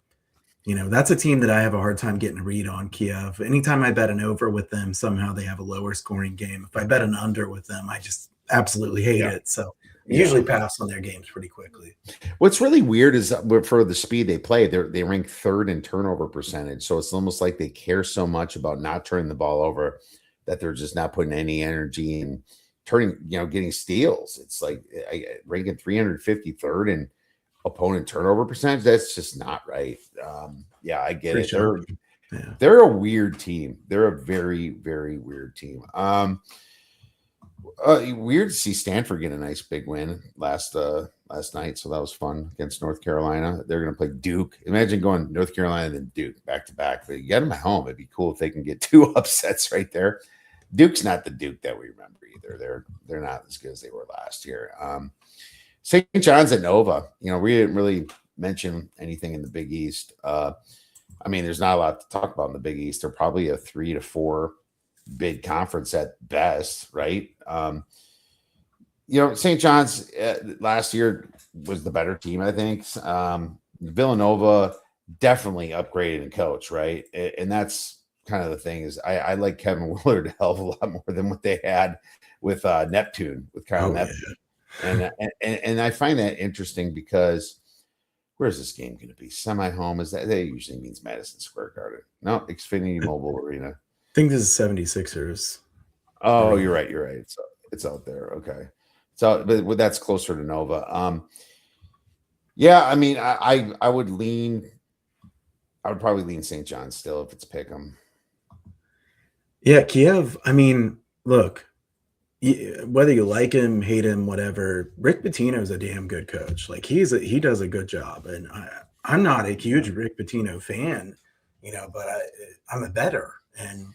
that's a team that I have a hard time getting a read on, Kiev. Anytime I bet an over with them, somehow they have a lower scoring game. If I bet an under with them, I just absolutely hate it. So I usually pass on their games pretty quickly. What's really weird is that for the speed they play, they rank third in turnover percentage. So it's almost like they care so much about not turning the ball over that they're just not putting any energy in getting steals. It's like ranking 353rd in opponent turnover percentage. That's just not right. I get it. They're a weird team. They're a very, very weird team. Weird to see Stanford get a nice big win last night. So that was fun against North Carolina. They're going to play Duke. Imagine going North Carolina and Duke back to back. But you get them at home. It'd be cool if they can get 2 upsets right there. Duke's not the Duke that we remember either. They're not as good as they were last year. St. John's at Nova. We didn't really mention anything in the Big East. There's not a lot to talk about in the Big East. They're probably a 3 to 4 bid conference at best, right? St. John's last year was the better team, I think. Villanova definitely upgraded in coach, right? And that's kind of the thing is I like Kevin Willard a hell of a lot more than what they had with Neptune, with Kyle Neptune. Yeah. And I find that interesting because where's this game going to be? Semi-home? That usually means Madison Square Garden. No, Xfinity Mobile Arena. I think this is 76ers. Oh, you're right. It's out there. Okay. So, but that's closer to Nova. I would probably lean St. John's still if it's pick 'em. Yeah, Kiev. Look, whether you like him, hate him, whatever, Rick Pitino is a damn good coach. Like he does a good job, and I'm not a huge Rick Pitino fan, but I'm a bettor, and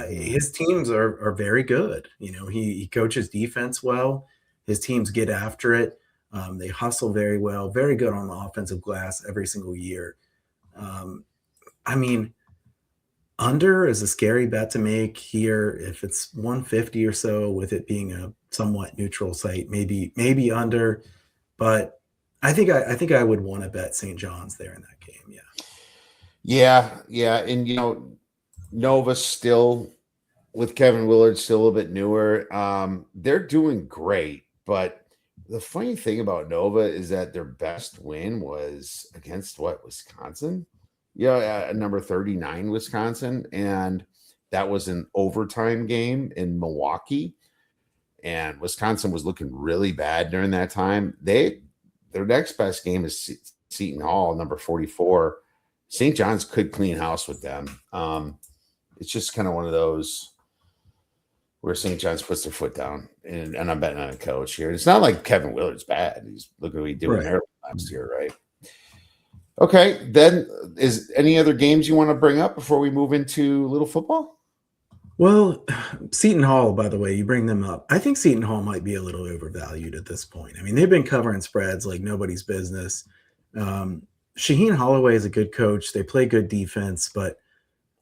his teams are very good. He coaches defense well. His teams get after it. They hustle very well, very good on the offensive glass every single year. Under is a scary bet to make here. If it's 150 or so, with it being a somewhat neutral site, maybe under. But I think I would want to bet St. John's there in that game. Yeah, and Nova still with Kevin Willard still a little bit newer. They're doing great, but the funny thing about Nova is that their best win was against Wisconsin. Number 39 Wisconsin, and that was an overtime game in Milwaukee, and Wisconsin was looking really bad during that time. Their next best game is Seton Hall, number 44. St. John's could clean house with them. It's just kind of one of those where St. John's puts their foot down, and I'm betting on a coach here. It's not like Kevin Willard's bad. Look at what he did with Maryland last year, right? Okay, then is any other games you want to bring up before we move into little football? Well, Seton Hall, by the way, you bring them up. I think Seton Hall might be a little overvalued at this point. They've been covering spreads like nobody's business. Shaheen Holloway is a good coach. They play good defense, but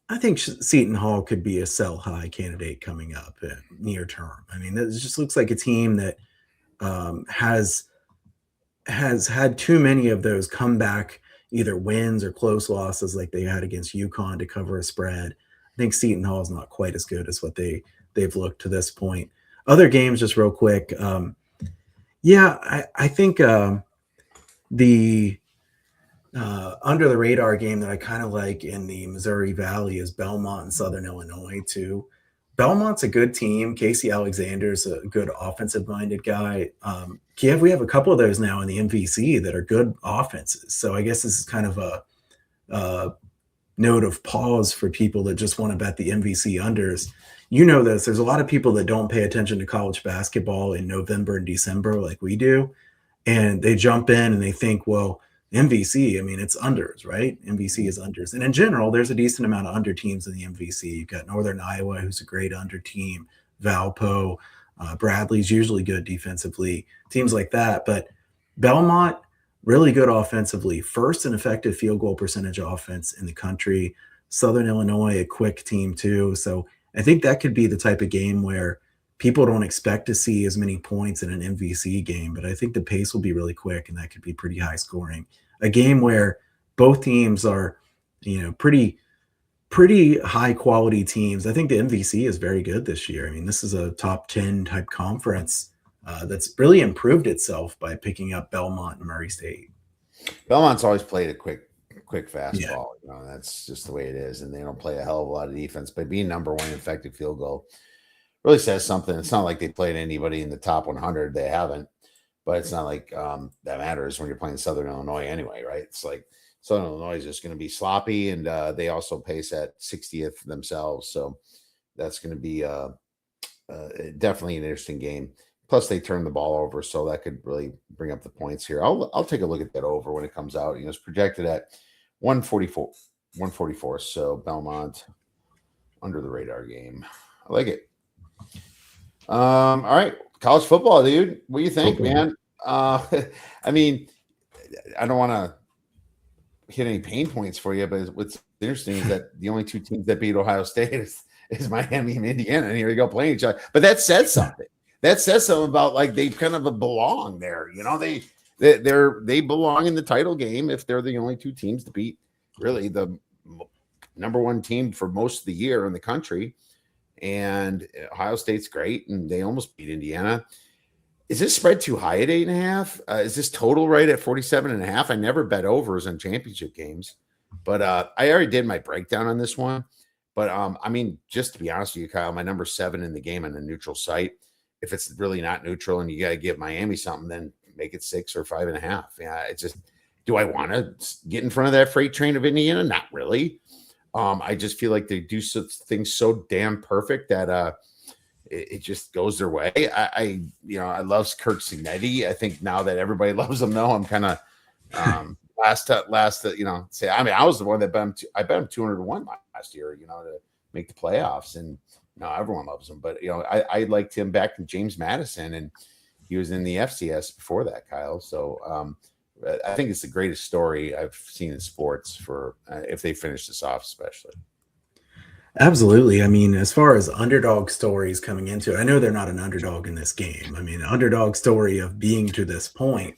I think Seton Hall could be a sell high candidate coming up near term. It just looks like a team that has had too many of those comeback either wins or close losses like they had against UConn to cover a spread. I think Seton Hall is not quite as good as what they've looked to this point. other games, just real quick. Yeah, I think the under the radar game that I kind of like in the Missouri Valley is Belmont and Southern Illinois too. Belmont's a good team. Casey Alexander's a good offensive minded guy. Kiev, we have a couple of those now in the MVC that are good offenses. So I guess this is kind of a note of pause for people that just want to bet the MVC unders. You know this. There's a lot of people that don't pay attention to college basketball in November and December like we do, and they jump in and they think, well, MVC, I mean, it's unders, right? MVC is unders. And in general, there's a decent amount of under teams in the MVC. You've got Northern Iowa, who's a great under team, Valpo, Bradley's usually good defensively, teams like that. But Belmont, really good offensively, first in effective field goal percentage offense in the country. Southern Illinois, a quick team too. So I think that could be the type of game where people don't expect to see as many points in an MVC game, but I think the pace will be really quick and that could be pretty high scoring. A game where both teams are, pretty high quality teams. I think the MVC is very good this year. I mean, this is a top 10 type conference that's really improved itself by picking up Belmont and Murray State. Belmont's always played a quick fastball. Yeah. That's just the way it is, and they don't play a hell of a lot of defense. But being number one in effective field goal really says something. It's not like they played anybody in the top 100. They haven't, but it's not like that matters when you're playing Southern Illinois anyway, right? It's like Southern Illinois is just going to be sloppy, and they also pace at 60th themselves. So that's going to be definitely an interesting game. Plus, they turn the ball over, so that could really bring up the points here. I'll take a look at that over when it comes out. It's projected at 144. So Belmont under the radar game. I like it. All right, college football, dude. What do you think, man? I mean, I don't want to hit any pain points for you, but what's interesting is that the only two teams that beat Ohio State is Miami and Indiana, and here we go playing each other. But that says something. That says something about like they kind of belong there. They belong in the title game if they're the only two teams to beat really the number one team for most of the year in the country. And Ohio State's great, and they almost beat Indiana. Is this spread too high at 8.5? Is this total right at 47.5? I never bet overs on championship games, but I already did my breakdown on this one. But I mean, just to be honest with you, Kyle, my number 7 in the game on a neutral site. If it's really not neutral and you got to give Miami something, then make it 6 or 5.5. Yeah, it's just, do I want to get in front of that freight train of Indiana? Not really. I just feel like they do things so damn perfect that it just goes their way. I love Kirk Cinetti. I think now that everybody loves him, though, I'm kind of say. I mean, I was the one that bet him. I bet him 200-1 last year, to make the playoffs, and now everyone loves him. But I liked him back in James Madison, and he was in the FCS before that, Kyle. So I think it's the greatest story I've seen in sports for if they finish this off, especially. Absolutely. I mean, as far as underdog stories coming into it, I know they're not an underdog in this game. I mean, underdog story of being to this point,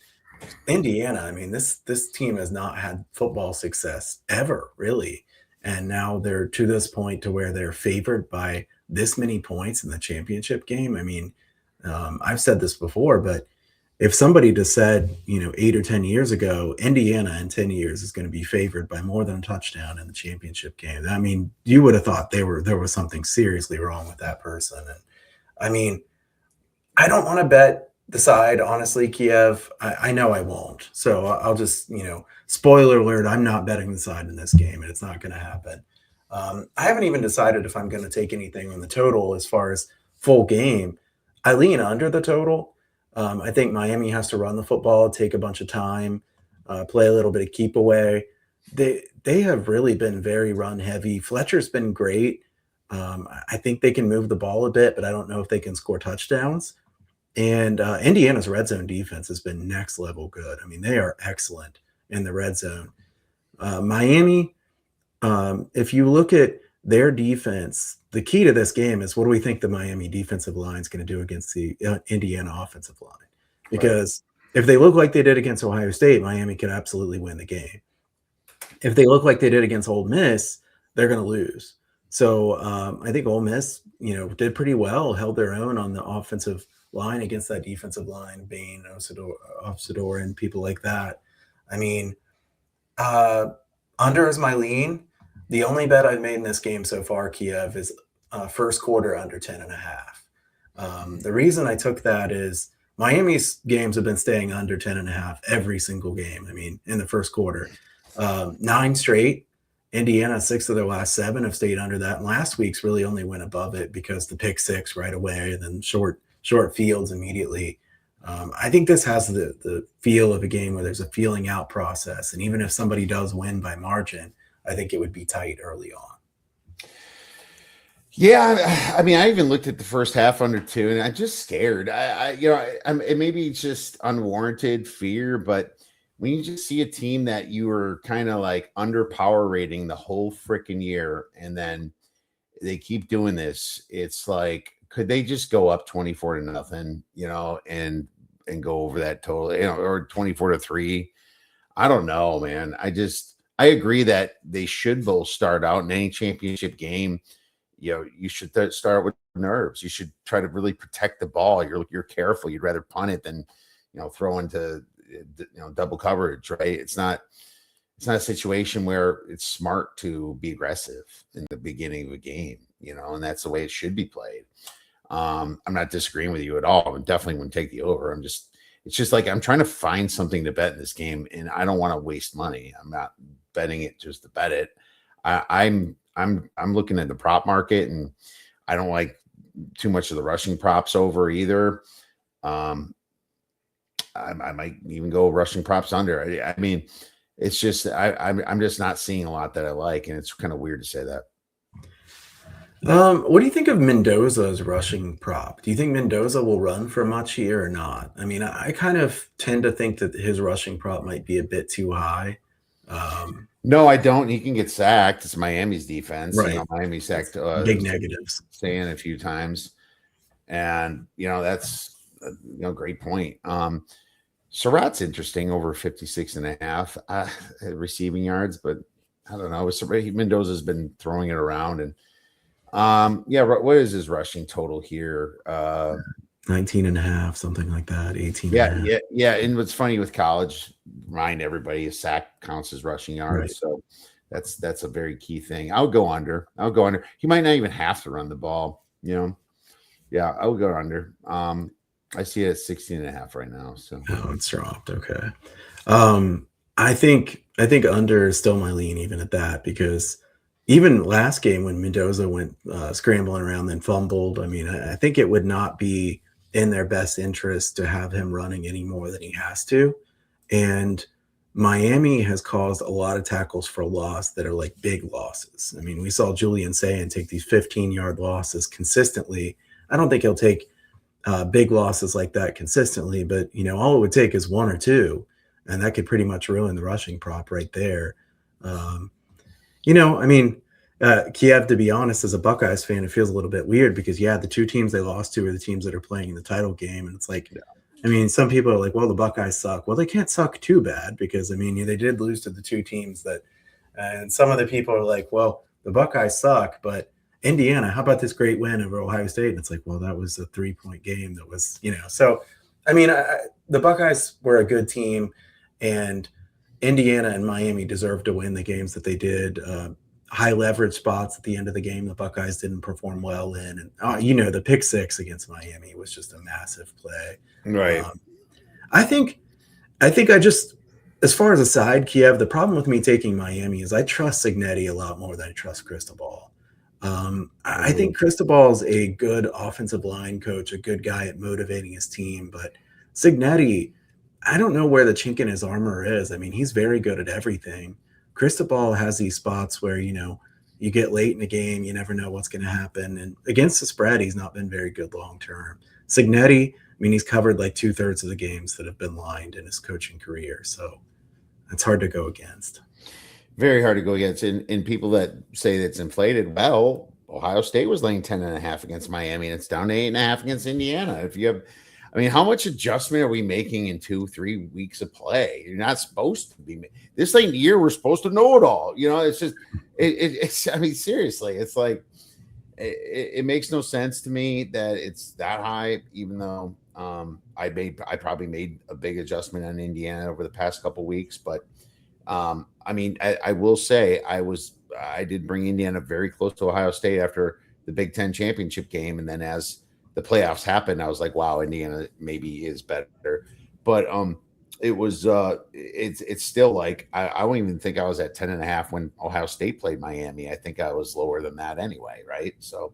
Indiana, I mean, this team has not had football success ever, really. And now they're to this point to where they're favored by this many points in the championship game. I mean, I've said this before, but if somebody just said, 8 or 10 years ago, Indiana in 10 years is going to be favored by more than a touchdown in the championship game, I mean, you would have thought there was something seriously wrong with that person. And I mean, I don't want to bet the side, honestly, Kiev. I know I won't. So I'll just, spoiler alert, I'm not betting the side in this game, and it's not going to happen. I haven't even decided if I'm going to take anything on the total as far as full game. I lean under the total. I think Miami has to run the football, take a bunch of time, play a little bit of keep away. They have really been very run heavy. Fletcher's been great. I think they can move the ball a bit, but I don't know if they can score touchdowns. And Indiana's red zone defense has been next level good. I mean, they are excellent in the red zone. Miami, if you look at their defense, the key to this game is what do we think the Miami defensive line is going to do against the Indiana offensive line? Because if they look like they did against Ohio State, Miami could absolutely win the game. If they look like they did against Ole Miss, they're going to lose. So I think Ole Miss, did pretty well, held their own on the offensive line against that defensive line, Bain, Osador, and people like that. I mean, uh, under is my lean. The only bet I've made in this game so far, Kiev, is first quarter under 10.5. The reason I took that is Miami's games have been staying under 10.5 every single game. I mean, in the first quarter, 9 straight. Indiana, 6 of their last 7 have stayed under that. And last week's really only went above it because the pick 6 right away and then short fields immediately. I think this has the feel of a game where there's a feeling out process. And even if somebody does win by margin, I think it would be tight early on. Yeah, I mean, I even looked at the first half under 2, and I'm just scared. It maybe it's just unwarranted fear, but when you just see a team that you were kind of like under power rating the whole freaking year, and then they keep doing this, it's like, could they just go up 24-0, and go over that total, or 24-3? I don't know, man. I agree that they should both start out in any championship game. You should start with nerves. You should try to really protect the ball. You're careful. You'd rather punt it than, throw into, double coverage, right? It's not a situation where it's smart to be aggressive in the beginning of a game, and that's the way it should be played. I'm not disagreeing with you at all. I definitely wouldn't take the over. It's just like, I'm trying to find something to bet in this game, and I don't want to waste money. I'm not betting it just to bet it. I'm looking at the prop market, and I don't like too much of the rushing props over either. I might even go rushing props under. I mean, it's just I'm just not seeing a lot that I like, and it's kind of weird to say that. What do you think of Mendoza's rushing prop? Do you think Mendoza will run for much here or not? I mean, I kind of tend to think that his rushing prop might be a bit too high. No, I don't. He can get sacked. It's Miami's defense. Right. Miami sacked big negatives. Stan a few times, and that's great point. Surratt's interesting, over 56.5 receiving yards, but I don't know. Mendoza's been throwing it around, and what is his rushing total here? 19.5, something like that. 18. Yeah. And what's funny with college, remind everybody, a sack counts as rushing yards. Right. So that's a very key thing. I'll go under. He might not even have to run the ball. Yeah, I would go under. I see it at 16.5 right now. So it's dropped. Okay. I think under is still my lean even at that, because even last game when Mendoza went scrambling around and fumbled, I mean, I think it would not be in their best interest to have him running any more than he has to. And Miami has caused a lot of tackles for loss that are like big losses. I mean, we saw Julian Sayin take these 15-yard losses consistently. I don't think he'll take big losses like that consistently, but all it would take is 1 or 2, and that could pretty much ruin the rushing prop right there. Kiev, to be honest, as a Buckeyes fan, it feels a little bit weird because the 2 teams they lost to are the teams that are playing in the title game, and it's like, I mean, some people are like, well, the Buckeyes suck. Well, they can't suck too bad, because I mean, they did lose to the 2 teams that, and some of the people are like, well, the Buckeyes suck, but Indiana, how about this great win over Ohio State? And it's like, well, that was a 3-point game. That was, so, I mean, the Buckeyes were a good team, and Indiana and Miami deserved to win the games that they did. High leverage spots at the end of the game the Buckeyes didn't perform well in. And, the pick 6 against Miami was just a massive play. Right. I think I just, as far as a side, Kiev, the problem with me taking Miami is I trust Cignetti a lot more than I trust Cristobal. I think Cristobal's a good offensive line coach, a good guy at motivating his team, but Cignetti, I don't know where the chink in his armor is. I mean, he's very good at everything. Cristobal has these spots where, you get late in the game, you never know what's going to happen. And against the spread, he's not been very good long-term. Cignetti, I mean, he's covered like 2/3 of the games that have been lined in his coaching career. So it's hard to go against. Very hard to go against. And people that say that's inflated, well, Ohio State was laying 10.5 against Miami, and it's down to 8.5 against Indiana. If you have, I mean, how much adjustment are we making in 2-3 weeks of play? You're not supposed to be. This late in the year, we're supposed to know it all. It's just, it's. I mean, seriously, it's like it makes no sense to me that it's that high. Even though I probably made a big adjustment on Indiana over the past couple weeks, but I mean, I will say I did bring Indiana very close to Ohio State after the Big Ten championship game, and then as the playoffs happened, I was like, wow, Indiana maybe is better. But it was it's still like I don't even think I was at 10.5 when Ohio State played Miami. I think I was lower than that anyway, right? So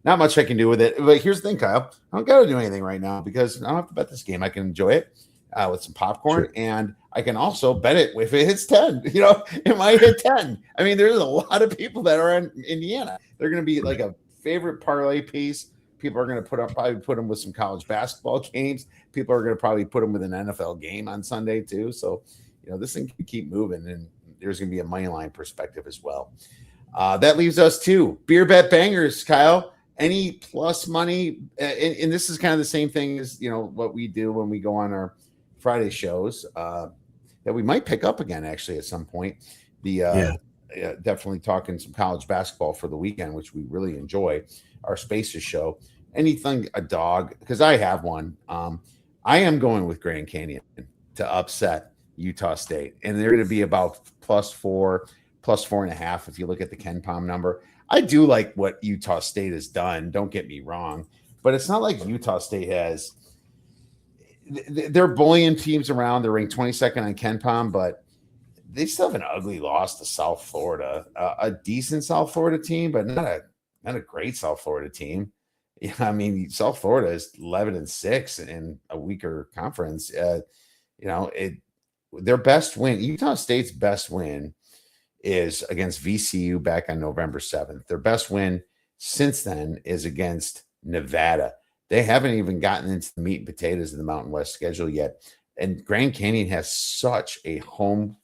not much I can do with it. But here's the thing, Kyle. I don't gotta do anything right now because I don't have to bet this game. I can enjoy it with some popcorn, and I can also bet it if it hits 10. It might hit 10. I mean, there's a lot of people that are in Indiana. They're going to be like a favorite parlay piece. People are going to probably put them with some college basketball games. People are going to probably put them with an NFL game on Sunday too. So, this thing can keep moving, and there's going to be a money line perspective as well. That leaves us to beer bet bangers, Kyle. Any plus money, and this is kind of the same thing as what we do when we go on our Friday shows that we might pick up again actually at some point. Definitely talking some college basketball for the weekend, which we really enjoy. Our Spaces show, anything a dog, because I have one. I am going with Grand Canyon to upset Utah State, and they're going to be about +4, +4.5 if you look at the Ken Palm number. I do like what Utah State has done, don't get me wrong, but it's not like Utah State has. They're bullying teams around. They're ranked 22nd on Ken Palm, but they still have an ugly loss to South Florida, a decent South Florida team, but not a great South Florida team. I mean, South Florida is 11-6 in a weaker conference. Their best win, Utah State's best win, is against VCU back on November 7th. Their best win since then is against Nevada. They haven't even gotten into the meat and potatoes of the Mountain West schedule yet. And Grand Canyon has such a home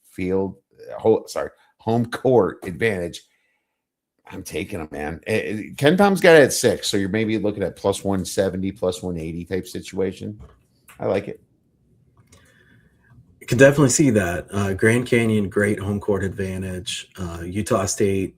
court advantage. I'm taking them, man. Ken Palm's got it at 6, so you're maybe looking at +170, +180 type situation. I like it. You can definitely see that. Grand Canyon, great home court advantage. Utah State,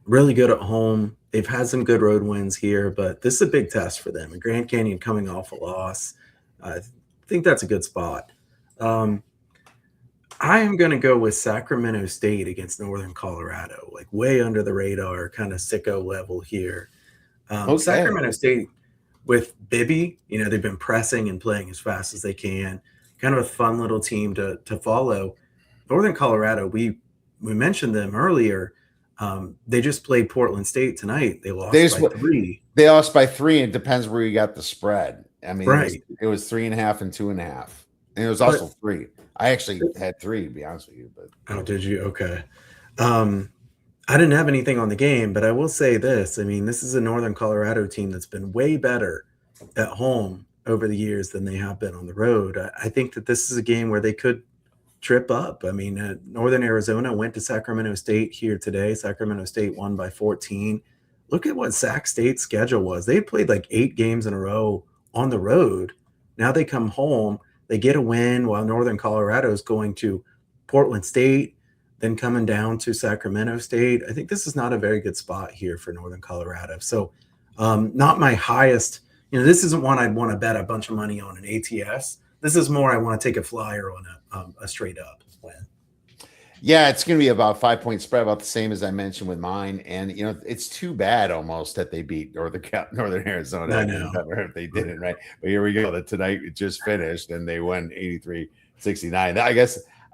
really good at home. They've had some good road wins here, but this is a big test for them. And Grand Canyon coming off a loss, I think that's a good spot. I am going to go with Sacramento State against Northern Colorado, like way under the radar, kind of sicko level here. Okay. Sacramento State with Bibby, they've been pressing and playing as fast as they can. Kind of a fun little team to follow. Northern Colorado, we mentioned them earlier. They just played Portland State tonight. They lost by 3. They lost by 3. It depends where you got the spread. I mean, right. It was 3.5 and 2.5. And it was also 3. I actually had 3, to be honest with you. But did you? Okay. I didn't have anything on the game, but I will say this. I mean, this is a Northern Colorado team that's been way better at home over the years than they have been on the road. I think that this is a game where they could trip up. I mean, Northern Arizona went to Sacramento State here today. Sacramento State won by 14. Look at what Sac State's schedule was. They played like 8 games in a row on the road. Now they come home, they get a win while Northern Colorado is going to Portland State, then coming down to Sacramento State. I think this is not a very good spot here for Northern Colorado. So not my highest, this isn't one I'd want to bet a bunch of money on an ATS. This is more I want to take a flyer on a straight up win. Yeah, it's going to be about 5-point spread, about the same as I mentioned with mine. And, it's too bad almost that they beat Northern Arizona. I know. If they didn't, right? But here we go. That tonight it just finished and they won 83-69.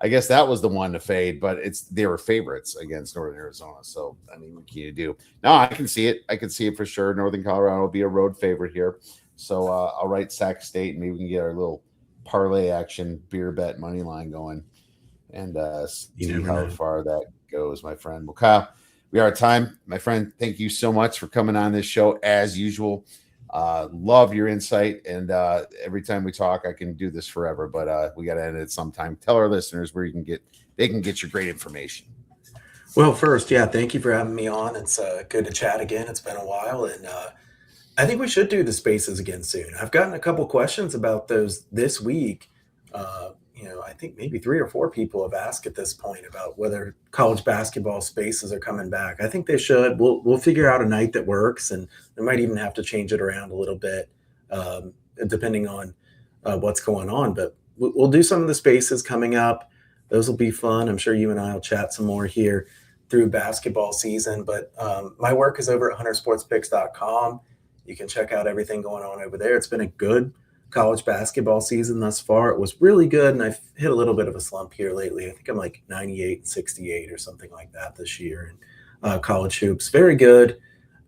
I guess that was the one to fade, but they were favorites against Northern Arizona. So, I mean, what can you do? No, I can see it. I can see it for sure. Northern Colorado will be a road favorite here. So I'll write Sac State and maybe we can get our little parlay action beer bet money line going and see how far that goes, my friend. Well, Kyle, we are at time. My friend, thank you so much for coming on this show as usual. Love your insight, and every time we talk, I can do this forever, but we got to end it sometime. Tell our listeners where they can get your great information. Well, first, thank you for having me on. It's good to chat again. It's been a while, and I think we should do the spaces again soon. I've gotten a couple questions about those this week. I think maybe 3 or 4 people have asked at this point about whether college basketball spaces are coming back. I think they should. We'll figure out a night that works, and we might even have to change it around a little bit, depending on what's going on. But we'll do some of the spaces coming up. Those will be fun. I'm sure you and I will chat some more here through basketball season. But my work is over at huntersportspicks.com. You can check out everything going on over there. It's been a good college basketball season thus far. It was really good, and I've hit a little bit of a slump here lately. I think I'm like 98 and 68 or something like that this year. And college hoops, very good.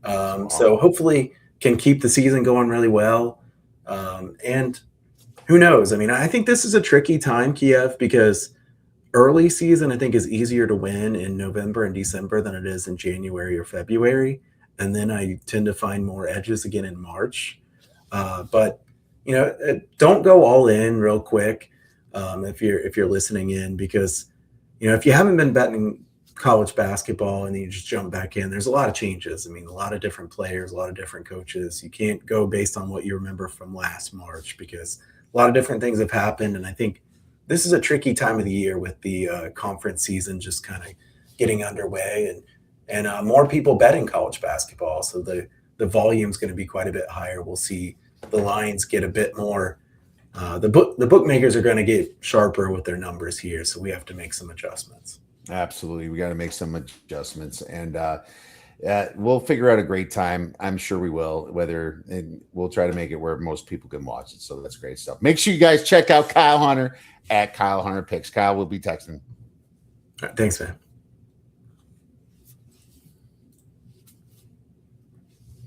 So hopefully can keep the season going really well. And who knows? I mean, I think this is a tricky time, Kiev, because early season I think is easier to win in November and December than it is in January or February. And then I tend to find more edges again in March. But don't go all in real quick if you're listening in, because if you haven't been betting college basketball and then you just jump back in, there's a lot of changes. I mean, a lot of different players, a lot of different coaches. You can't go based on what you remember from last March, because a lot of different things have happened. And I think this is a tricky time of the year with the conference season just kind of getting underway, and more people betting college basketball. So the volume is going to be quite a bit higher. We'll see the lines get a bit more. The bookmakers are going to get sharper with their numbers here, so we have to make some adjustments. Absolutely, we got to make some adjustments, and we'll figure out a great time. I'm sure we will. We'll try to make it where most people can watch it. So that's great stuff. Make sure you guys check out Kyle Hunter at Kyle Hunter Picks. Kyle will be texting. All right, thanks, man.